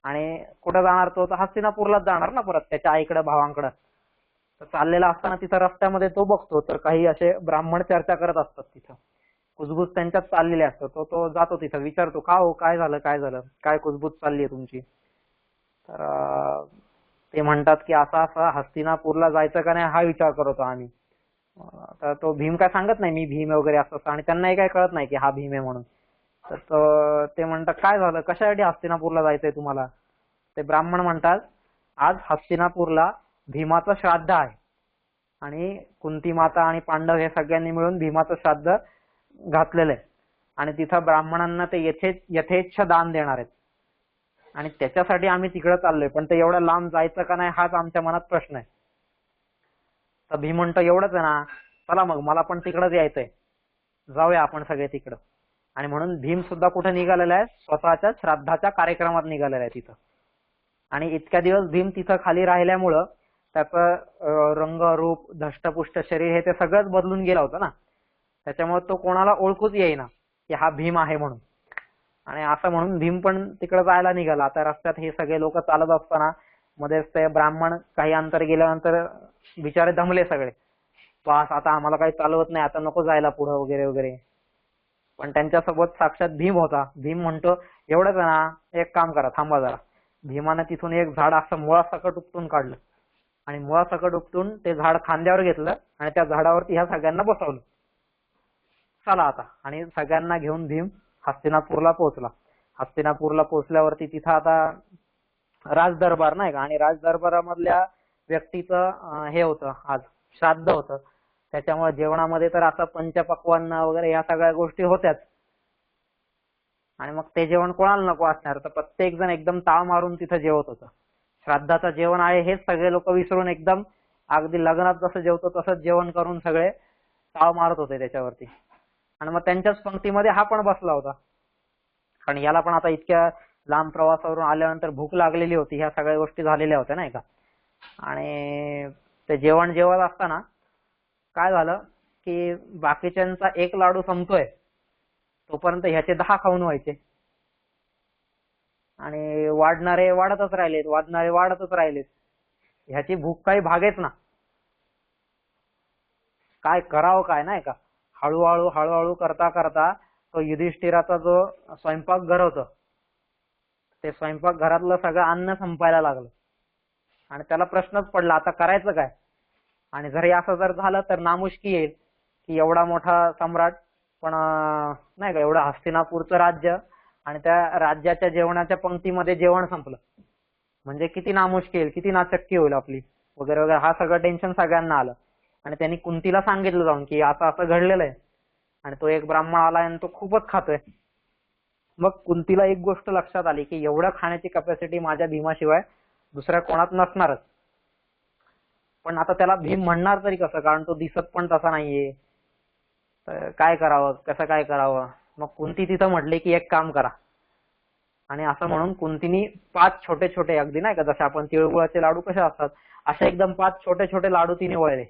आणि कुठं जाणार तो? तर हस्तिनापूरलाच जाणार ना परत, त्याच्या आईकडे भावांकडे. तर चाललेला असताना तिथं रस्त्यामध्ये तो बघतो तर काही असे ब्राह्मण चर्चा करत असतात तिथं. कुजबूज त्यांच्यात चाललेली असतो. तो जातो तिथं, विचारतो का हो, काय झालं काय झालं, काय कुजबूज चालली आहे तुमची? तर ते म्हणतात की असं असं हस्तिनापूरला जायचं का नाही हा विचार करत होतो आम्ही. तर तो भीम काय सांगत नाही मी भीम आहे वगैरे असं, आणि त्यांनाही काय कळत नाही की हा भीम आहे म्हणून. तर ते म्हणतात काय झालं, कशासाठी हस्तिनापूरला जायचंय तुम्हाला? ते ब्राह्मण म्हणतात आज हस्तिनापूरला भीमाचं श्राद्ध आहे आणि कुंती माता आणि पांडव हे सगळ्यांनी मिळून भीमाचं श्राद्ध घातलेलं आहे आणि तिथं ब्राह्मणांना ते यथेच्छ दान देणार आहेत आणि त्याच्यासाठी आम्ही तिकडे चाललोय. पण ते एवढं लांब जायचं का नाही हाच आमच्या मनात प्रश्न आहे. तर भीम म्हणतो एवढंच आहे ना, चला मग मला पण तिकडंच यायचंय, जाऊया आपण सगळे तिकडं. आणि म्हणून भीम सुद्धा कुठे निघालेला आहे? स्वतःच्या श्राद्धाच्या कार्यक्रमात निघालेला आहे तिथं. आणि इतक्या दिवस भीम तिथं खाली राहिल्यामुळं त्याचं रंग रूप धष्टपुष्ट शरीर हे ते सगळंच बदलून गेलं होतं ना. त्याच्यामुळे तो कोणाला ओळखूच येईना की हा भीम आहे म्हणून. आणि असं म्हणून भीम पण तिकडे जायला निघाला. आता रस्त्यात हे सगळे लोक चालत असताना मध्येच ते ब्राह्मण काही अंतर गेल्यानंतर बिचारे दमले सगळे, पास आता आम्हाला काही चालवत नाही, आता नको जायला पुढं वगैरे वगैरे. पण त्यांच्यासोबत साक्षात भीम होता. भीम म्हणतो एवढंच आहे ना, एक काम करा, थांबा जरा. भीमाने तिथून एक झाड असं मुळासकट उपटून काढलं आणि मुळासकट उपटून ते झाड खांद्यावर घेतलं आणि त्या झाडावरती ह्या सगळ्यांना बसवलं. चला आता. आणि सगळ्यांना घेऊन भीम हस्तिनापूरला पोहोचला. हस्तिनापूरला पोहोचल्यावरती तिथं आता राजदरबार नाही का, आणि राजदरबारामधल्या व्यक्तीचं हे होतं आज श्राद्ध होतं. त्याच्यामुळे जेवणामध्ये तर असं पंचपक्वान्न वगैरे या सगळ्या गोष्टी होत्याच. आणि मग ते जेवण कोणाला नको असणार, तर प्रत्येक जण एकदम ताव मारून तिथं जेवत होतं. श्राद्धाचं जेवण आहे हेच सगळे लोक विसरून एकदम अगदी लग्नात जसं जेवतो तसंच जेवण करून सगळे ताव मारत होते त्याच्यावरती. आणि मग त्यांच्याच पंक्तीमध्ये हा पण बसला होता. कारण याला पण आता इतक्या लांब प्रवासावरून आल्यानंतर भूक लागलेली होती, ह्या सगळ्या गोष्टी झालेल्या होत्या नाही का. आणि ते जेवण जेवत असताना काय झालं की बाकीच्यांचा एक लाडू संपतोय तोपर्यंत ह्याचे 10 खाऊन व्हायचे. आणि वाढणारे वाढतच राहिलेत, वाढणारे वाढतच राहिलेत. ह्याची भूक काही भागेच ना. काय करावं काय नाही का. हळूहळू हळूहळू करता करता तो युधिष्ठिराचा जो स्वयंपाकघर होतं ते स्वयंपाकघरातलं सगळं अन्न संपायला लागलं. आणि त्याला प्रश्नच पडला आता करायचं काय. आणि जर असं जर झालं तर नामुष्की येईल की एवढा मोठा सम्राट पण नाही का, एवढं हस्तिनापूरचं राज्य आणि त्या राज्याच्या जेवणाच्या पंक्तीमध्ये जेवण संपलं म्हणजे किती नामुष्की येईल, किती नाचक्की होईल आपली वगैरे वगैरे. हा सगळं टेन्शन सगळ्यांना आलं. आणि त्यांनी कुंतीला सांगितलं जाऊन की असं असं घडलेलं आहे आणि तो एक ब्राह्मण आलाय आणि तो खूपच खातोय. मग कुंतीला एक गोष्ट लक्षात आली की एवढं खाण्याची कॅपॅसिटी माझ्या भीमाशिवाय दुसऱ्या कोणात नसणारच. पण आता त्याला भीम म्हणणार तरी कसं, कारण तो दिसत पण तसा नाहीये. तर काय करावं, कसं काय करावं. मग कुंती तिथं म्हटले की एक काम करा. आणि असं म्हणून कुंतीनी 5 छोटे छोटे अगदी नाही का, जसे आपण तिळगुळाचे लाडू कसे असतात असे एकदम 5 छोटे छोटे लाडू तिने वळले.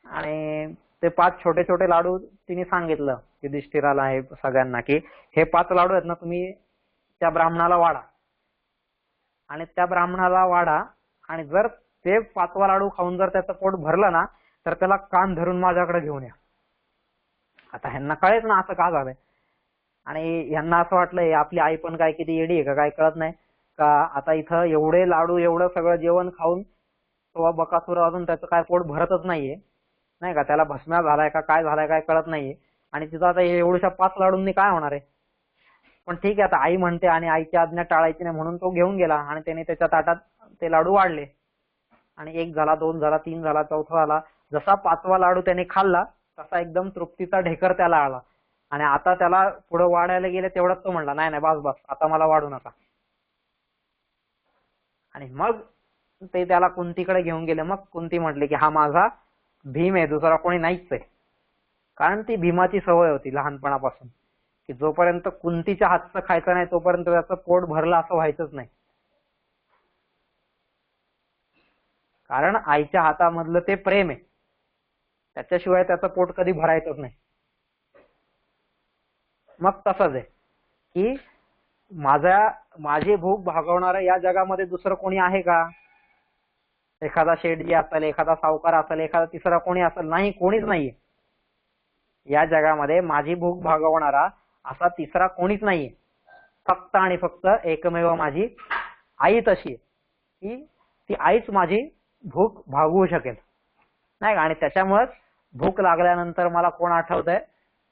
आणि ते 5 छोटे छोटे लाडू तिने सांगितलं युधिष्ठिराला हे सगळ्यांना की हे 5 लाडू आहेत ना, तुम्ही त्या ब्राह्मणाला वाढा आणि त्या ब्राह्मणाला वाढा. आणि जर ते 5वा लाडू खाऊन जर त्याचं पोट भरलं ना तर त्याला कान धरून माझ्याकडे घेऊन या. आता ह्यांना कळेच ना असं का झालंय. आणि ह्यांना असं वाटलंय आपली आई पण काय किती येडी आहे का काय कळत नाही का. आता इथं एवढे लाडू एवढं सगळं जेवण खाऊन तो बकासूर अजून त्याचं काय पोट भरतच नाहीये नाही का, त्याला भस्म्या झालाय का काय झालाय काय कळत नाहीये. आणि तिथं आता एवढ्या 5 लाडूंनी काय होणार आहे. पण ठीक आहे आता आई म्हणते आणि आईची आज्ञा टाळायची नाही म्हणून तो घेऊन गेला आणि त्याने त्याच्या ताटात ते लाडू वाढले. आणि 1 झाला, 2 झाला, 3 झाला, 4था झाला. जसा 5वा लाडू त्याने खाल्ला तसा एकदम तृप्तीचा ढेकर त्याला आला. आणि आता त्याला पुढे वाढायला गेले तेवढ्यात तो म्हणला नाही नाही बस बस आता मला वाढू नका. आणि मग ते त्याला कुंतीकडे घेऊन गेले. मग कुंती म्हटली की हा माझा भीम आहे, दुसरा कोणी नाहीच आहे. कारण ती भीमाची सवय होती लहानपणापासून की जोपर्यंत कुंतीच्या हातचं खायचं नाही तोपर्यंत त्याचं पोट भरलं असं व्हायचंच नाही. कारण आईच्या हातामधलं ते प्रेम आहे. त्याच्याशिवाय त्याचं पोट कधी भरायचंच नाही. मग तसंच आहे की माझी भूक भागवणारं या जगामध्ये दुसरं कोणी आहे का? एखादा शेठजी असेल, एखादा सावकार असेल, एखादा तिसरा कोणी असेल? नाही, कोणीच नाहीये. या जगामध्ये माझी भूक भागवणारा असा तिसरा कोणीच नाहीये. फक्त आणि फक्त एकमेव माझी आई तशी आहे की ती आईच माझी भूक भागवू शकेल, नाही का? आणि त्याच्यामुळेच भूक लागल्यानंतर मला कोण आठवतंय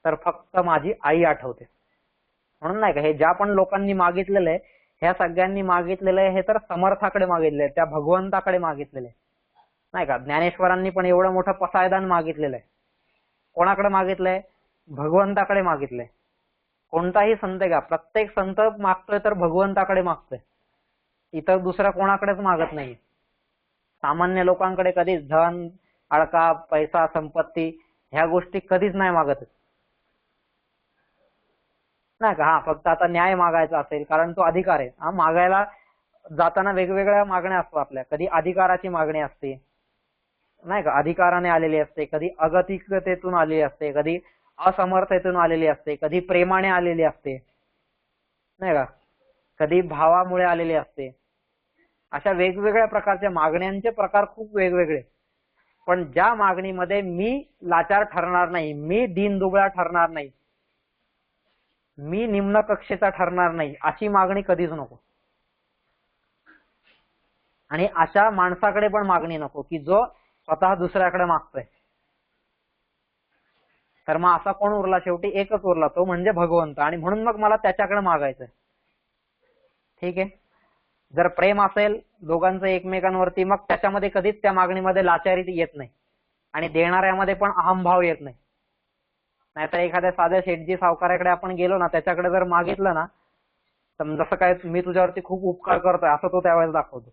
तर फक्त माझी आई आठवते. म्हणून नाही का, हे ज्या पण लोकांनी मागितलेलं आहे, ह्या सगळ्यांनी मागितलेलं आहे हे तर समर्थाकडे मागितलेलं आहे, त्या भगवंताकडे मागितलेलं आहे, नाही का? ज्ञानेश्वरांनी पण एवढं मोठं पसायदान मागितलेलं आहे. कोणाकडे मागितलंय? भगवंताकडे मागितलंय. कोणताही संत घ्या, प्रत्येक संत मागतोय तर भगवंताकडे मागतोय, इतर दुसऱ्या कोणाकडेच मागत नाही. सामान्य लोकांकडे कधीच धन, अडका, पैसा, संपत्ती ह्या गोष्टी कधीच नाही मागत, नाही का? हा, फक्त आता न्याय मागायचा असेल, कारण तो अधिकार आहे. हा, मागायला जाताना वेगवेगळ्या मागण्या असतात आपल्या. कधी अधिकाराची मागणी असते, नाही का, अधिकाराने आलेली असते, कधी अगतिकतेतून आलेली असते, कधी असमर्थतेतून आलेली असते, कधी प्रेमाने आलेली असते, नाही का, कधी भावामुळे आलेली असते. अशा वेगवेगळ्या प्रकारच्या मागण्यांचे प्रकार खूप वेगवेगळे. पण ज्या मागणीमध्ये मी लाचार ठरणार नाही, मी दीनदुबळा ठरणार नाही, मी निम्न कक्षेचा ठरणार नाही, अशी मागणी कधीच नको. आणि अशा माणसाकडे पण मागणी नको की जो स्वतः दुसऱ्याकडे मागतोय. तर मग असा कोण उरला? शेवटी एकच उरला, तो म्हणजे भगवंत. आणि म्हणून मग मला त्याच्याकडे मागायचंय. ठीक आहे. जर प्रेम असेल दोघांचं एकमेकांवरती, मग त्याच्यामध्ये कधीच त्या मागणीमध्ये लाचारी येत नाही आणि देणाऱ्यामध्ये पण अहंभाव येत नाही. नाहीतर एखाद्या साध्या शेठजी सावकाराकडे आपण गेलो ना, त्याच्याकडे जर मागितलं ना, तर जसं काय मी तुझ्यावरती खूप उपकार करतोय असं तो त्यावेळेस दाखवतो.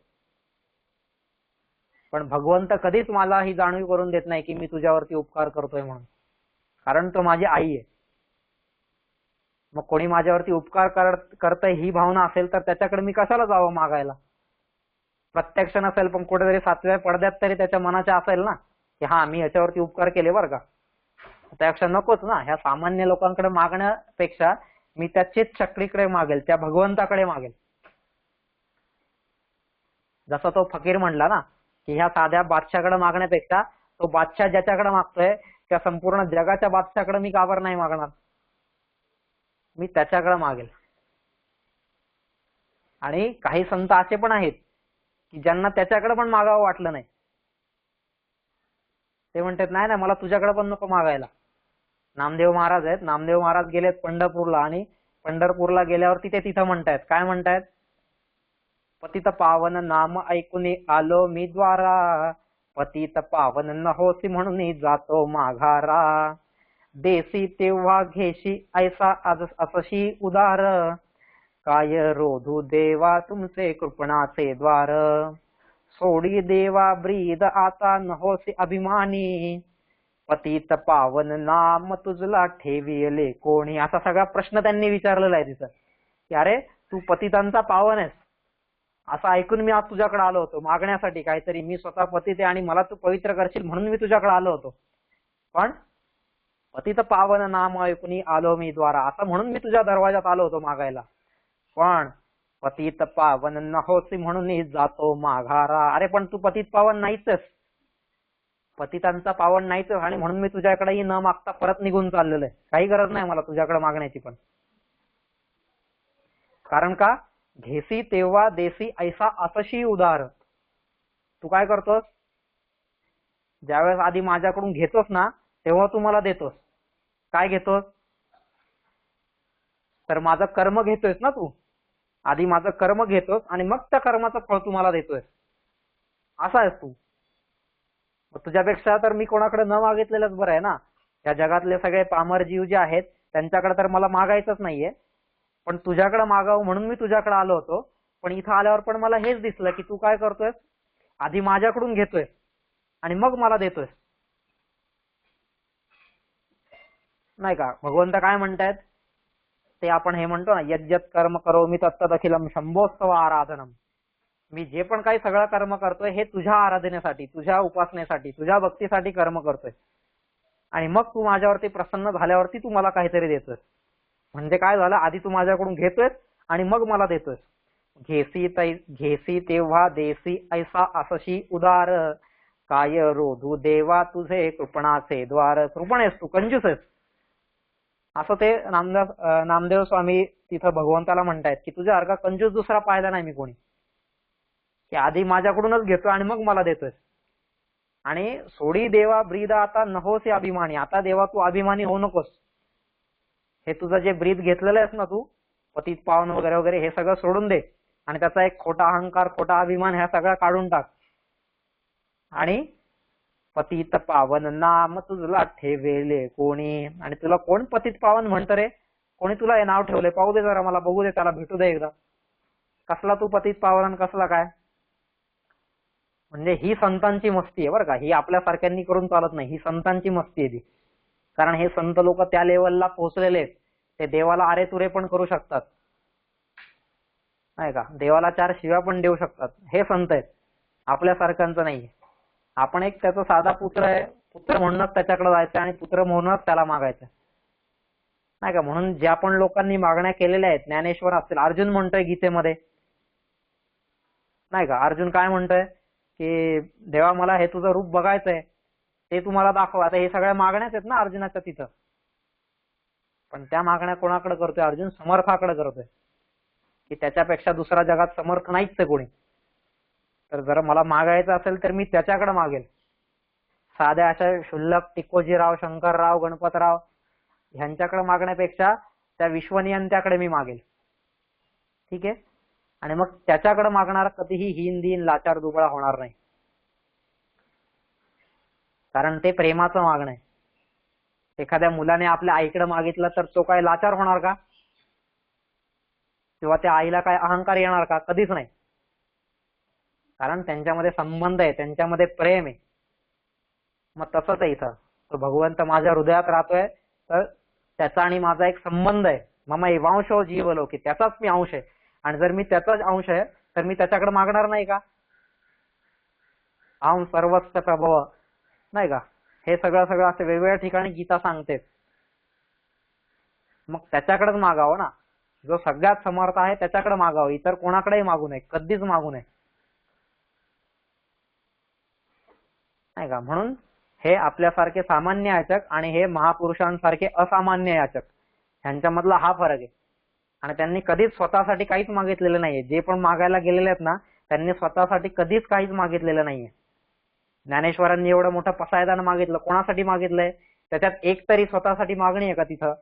पण भगवंत कधीच मला ही जाणीव करून देत नाही की मी तुझ्यावरती उपकार करतोय म्हणून, कारण तो माझी आई आहे. मग कोणी माझ्यावरती उपकार करतंय ही भावना असेल तर त्याच्याकडे मी कशाला जावं मागायला? प्रत्यक्ष नसेल पण कुठेतरी 7व्या पडद्यात तरी त्याच्या मनाच्या असेल ना की हा, मी याच्यावरती उपकार केले बरं का. त्यापेक्षा नकोच ना. ह्या सामान्य लोकांकडे मागण्यापेक्षा मी त्या चितशक्तीकडे मागेल, त्या भगवंताकडे मागेल. जसा तो फकीर म्हणला ना की ह्या साध्या बादशाकडे मागण्यापेक्षा तो बादशाह ज्याच्याकडे मागतोय त्या संपूर्ण जगाच्या बादशाकडे मी का बरं नाही मागणार? मी त्याच्याकडे मागेल. आणि काही संत असे पण आहेत की ज्यांना त्याच्याकडे पण मागावं वाटलं नाही. ते म्हणतात नाही ना, मला तुझ्याकडे पण नको मागायला. नामदेव महाराज आहेत, नामदेव महाराज गेलेत पंढरपूरला, आणि पंढरपूरला गेल्यावरती ते तिथं म्हणतायत, काय म्हणतायत? पतित पावन नाम ऐकून आलो मी द्वारा, पतित पावन न होसी म्हणून जातो माघारा. देसी तेव्हा घेशी ऐसा असशी उदार, काय रोधू देवा तुमचे कृपणाचे द्वार. सोडी देवा ब्रीद आता न होसी अभिमानी, पतित पावन नाम तुझला ठेविले कोणी. असा सगळा प्रश्न त्यांनी विचारलेला आहे तिथं की अरे तू पतितांचा पावन आहेस असं ऐकून मी आज तुझ्याकडे आलो होतो मागण्यासाठी काहीतरी. मी स्वतः पतित आहे आणि मला तू पवित्र करशील म्हणून मी तुझ्याकडे आलो होतो. पण पतित पावन नाम ऐकून आलो मी द्वारा, असं म्हणून मी तुझ्या दरवाजात आलो होतो मागायला. पण पतित पावन न होसी म्हणून जातो माघारा. अरे पण तू पतित पावन नाहीच, पतितांचा पावन नाहीच, आणि म्हणून मी तुझ्याकडेही न मागता परत निघून चाललेलो आहे. काही गरज नाही मला तुझ्याकडे मागण्याची पण. कारण का? घेसी तेव्हा देसी ऐसा असशी उदार. तू काय करतोस? ज्यावेळेस आधी माझ्याकडून घेतोस ना तेव्हा तू मला देतोस. काय घेतोस? तर माझं कर्म घेतोयस ना तू. आधी माझं कर्म घेतोस आणि मग त्या कर्माचं फळ तू मला देतोय. असा आहेस तू. तुझ्यापेक्षा तर मी कोणाकडे न मागितलेलंच बरं आहे ना. या जगातले सगळे पामर जीव जे आहेत त्यांच्याकडे तर मला मागायचंच नाहीये. पण तुझ्याकडे मागावं म्हणून मी तुझ्याकडे आलो होतो. पण इथं आल्यावर पण मला हेच दिसलं की तू काय करतोयस? आधी माझ्याकडून घेतोय आणि मग मला देतोय, नाही का? भगवंत काय म्हणतायत ते आपण हे म्हणतो ना, यज्जत कर्म करोमि तत्तदखिलम शंभोत्सव आराधनम. मी जे पण काही सगळं कर्म करतोय हे तुझ्या आराधनेसाठी, तुझ्या उपासनेसाठी, तुझ्या भक्तीसाठी कर्म करतोय. आणि मग तू माझ्यावरती प्रसन्न झाल्यावरती तू मला काहीतरी देतोस. म्हणजे काय झालं, आधी तू माझ्याकडून घेतोयस आणि मग मला देतोयस. घेसी तेव्हा देसी ऐसा असशी उदार, काय रोधू देवा तुझे कृपणाचे द्वार. कृपण आहेस तू, कंजूस आहेस, असं ते नामदेव स्वामी तिथं भगवंताला म्हणतायत की तुझ्यासारखा कंजूस दुसरा पाहिला नाही मी कोणी, की आधी माझ्याकडूनच घेतोय आणि मग मला देतोय. आणि सोडी देवा ब्रीद आता नहोसी अभिमानी. आता देवा तू अभिमानी होऊ नकोस. हे तुझं जे ब्रीद घेतलेलं आहेस ना तू, पतित पावन वगैरे वगैरे, हे सगळं सोडून दे आणि त्याचा एक खोटा अहंकार, खोटा अभिमान ह्या सगळा काढून टाक. आणि पतित पावन नाम तुझला ठेवेले कोणी. आणि तुला कोण पतित पावन म्हणतं रे? कोणी तुला हे नाव ठेवलंय? पाहू दे जरा, मला बघू दे, त्याला भेटू दे एकदा. कसला तू पतित पावन, कसला काय? म्हणजे ही संतांची मस्ती आहे बरं का, ही आपल्यासारख्यांनी करून चालत नाही, ही संतांची मस्ती आहे ती. कारण हे संत लोक त्या लेवलला पोहोचलेले आहेत, ते देवाला अरे तुरे पण करू शकतात, नाही का, देवाला 4 शिव्या पण देऊ शकतात. हे संत आहेत, आपल्यासारख्यांचं नाही. आपण एक त्याचा साधा पुत्र आहे, पुत्र म्हणूनच त्याच्याकडे जायचं आणि पुत्र म्हणूनच त्याला मागायचं, नाही का. म्हणून ज्या पण लोकांनी मागण्या केलेल्या आहेत, ज्ञानेश्वर असतील, अर्जुन म्हणतोय गीतेमध्ये, नाही का, अर्जुन काय म्हणतोय की देवा मला हे तुझं रूप बघायचंय, ते तुम्हाला दाखव. आता हे सगळ्या मागण्याच आहेत ना अर्जुनाच्या तिथं, पण त्या मागण्या कोणाकडे करतोय अर्जुन? समर्थाकडे करतोय, की त्याच्यापेक्षा दुसरा जगात समर्थ नाहीच आहे कोणी. तर जर मला मागायचं असेल तर मी त्याच्याकडे मागेल. साध्या अशा क्षुल्लक टिकोजीराव, शंकरराव, गणपतराव ह्यांच्याकडे मागण्यापेक्षा त्या विश्वनियंत्याकडे मी मागेल. ठीक आहे. आणि मग त्याच्याकडे मागणारा कधीही हीन दीन लाचार दुबळा होणार नाही, कारण ते प्रेमाचं मागणं आहे. एखाद्या मुलाने आपल्या आईकडे मागितलं तर तो काय लाचार होणार का? किंवा त्या आईला काय अहंकार येणार का? कधीच नाही. कारण त्यांच्यामध्ये संबंध आहे, त्यांच्यामध्ये प्रेम आहे. मग तसंच आहे इथं, तो भगवंत माझ्या हृदयात राहतोय, तर त्याचा आणि माझा एक संबंध आहे. मम एवांशो जीवलोके, त्याचाच मी अंश आहे. आणि जर मी त्याचाच अंश आहे तर मी त्याच्याकडे मागणार नाही का? अहं सर्वस्य प्रभव, नाही का, हे सगळं सगळं असं वेगवेगळ्या ठिकाणी गीता सांगते. मग त्याच्याकडेच मागावं ना, जो सगळ्यात समर्थ आहे त्याच्याकडे मागावं, इतर कोणाकडेही मागू नये, कधीच मागू नये, नाही का. म्हणून हे आपल्यासारखे सामान्य याचक आणि हे महापुरुषांसारखे असामान्य याचक, ह्यांच्यामधला हा फरक आहे. आणि त्यांनी कधीच स्वतःसाठी काहीच मागितलेलं नाहीये. जे पण मागायला गेलेले आहेत ना, त्यांनी स्वतःसाठी कधीच काहीच मागितलेलं नाहीये. ज्ञानेश्वरांनी एवढं मोठं पसायदान मागितलं, कोणासाठी मागितलंय? त्याच्यात एक तरी स्वतःसाठी मागणी आहे का तिथं?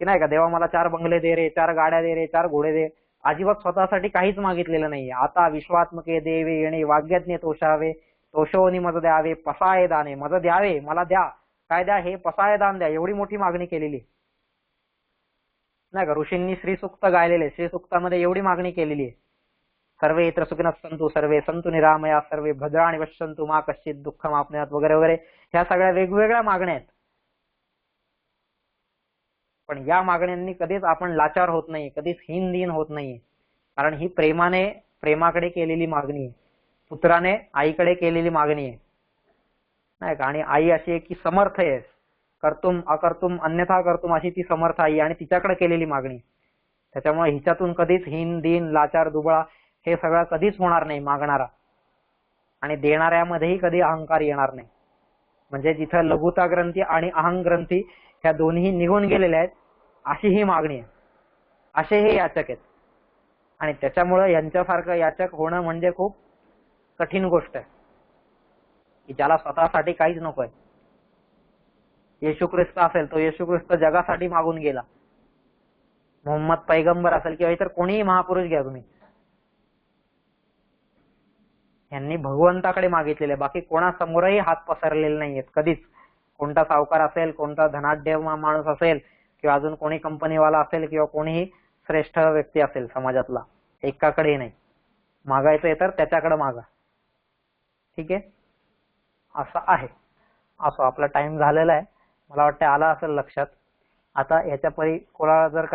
की नाही का, देवा मला 4 बंगले दे रे, 4 गाड्या दे रे, 4 घोडे दे. अजिबात स्वतःसाठी काहीच मागितलेलं नाहीये. आता विश्वात्मके देवे येणे वाग्यज्ञ तोषावे, तोषवनी मज द्यावे, पसाय दाने मज द्यावे, मला द्या, काय द्या? हे पसाय दान द्या, एवढी मोठी मागणी केलेली, नाही का. ऋषींनी श्रीसुक्त गायलेले, श्रीसुक्तामध्ये एवढी मागणी केलेली आहे. सर्वे इतर सुखिनः सन्तु सर्वे सन्तु निरामया सर्वे भद्राणि पश्यन्तु मा कश्चित् दुःखम् आपनुयात् वगैरे वगैरे, ह्या सगळ्या वेगवेगळ्या मागण्या आहेत. पण या मागण्यांनी कधीच आपण लाचार होत नाही, कधीच हीन दीन होत नाही, कारण ही प्रेमाकडे केलेली मागणी आहे, पुत्राने आईकडे केलेली मागणी आहे, नाही का. आणि आई अशी आहे की समर्थ आहे, कर्तुम अकर्तुम अन्यथा कर्तुम, अशी ती समर्थ आई, आणि तिच्याकडे केलेली मागणी. त्याच्यामुळे हिच्यातून कधीच हीन दीन लाचार दुबळा हे सगळं कधीच होणार नाही मागणारा. आणि देणाऱ्यामध्येही कधी अहंकार येणार नाही. म्हणजे जिथं लघुता ग्रंथी आणि अहं ग्रंथी ह्या दोन्ही निघून गेलेल्या आहेत, अशी ही मागणी आहे, असे हे याचक आहेत. आणि त्याच्यामुळे यांच्यासारखं याचक होणं म्हणजे खूप कठीण गोष्ट आहे, की ज्याला स्वतःसाठी काहीच नकोय. येशू ख्रिस्त असेल, तो येशू ख्रिस्त जगासाठी मागून गेला. मोहम्मद पैगंबर असेल किंवा इतर कोणीही महापुरुष घ्या तुम्ही, यांनी भगवंताकडे मागितलेले, बाकी कोणासमोरही हात पसरलेले नाहीयेत कधीच. कोणता सावकार असेल, कोणता धनाढ्य माणूस असेल, किंवा अजून कोणी कंपनीवाला असेल, किंवा कोणीही श्रेष्ठ व्यक्ती असेल समाजातला, एकाकडेही नाही. मागायचंय तर त्याच्याकडे मागा. ठीक आहे, असं आहे. असं आपला टाइम झालेला आहे, मला वाटतं आला असेल लक्षात. आता याच्या परी कोणाला जर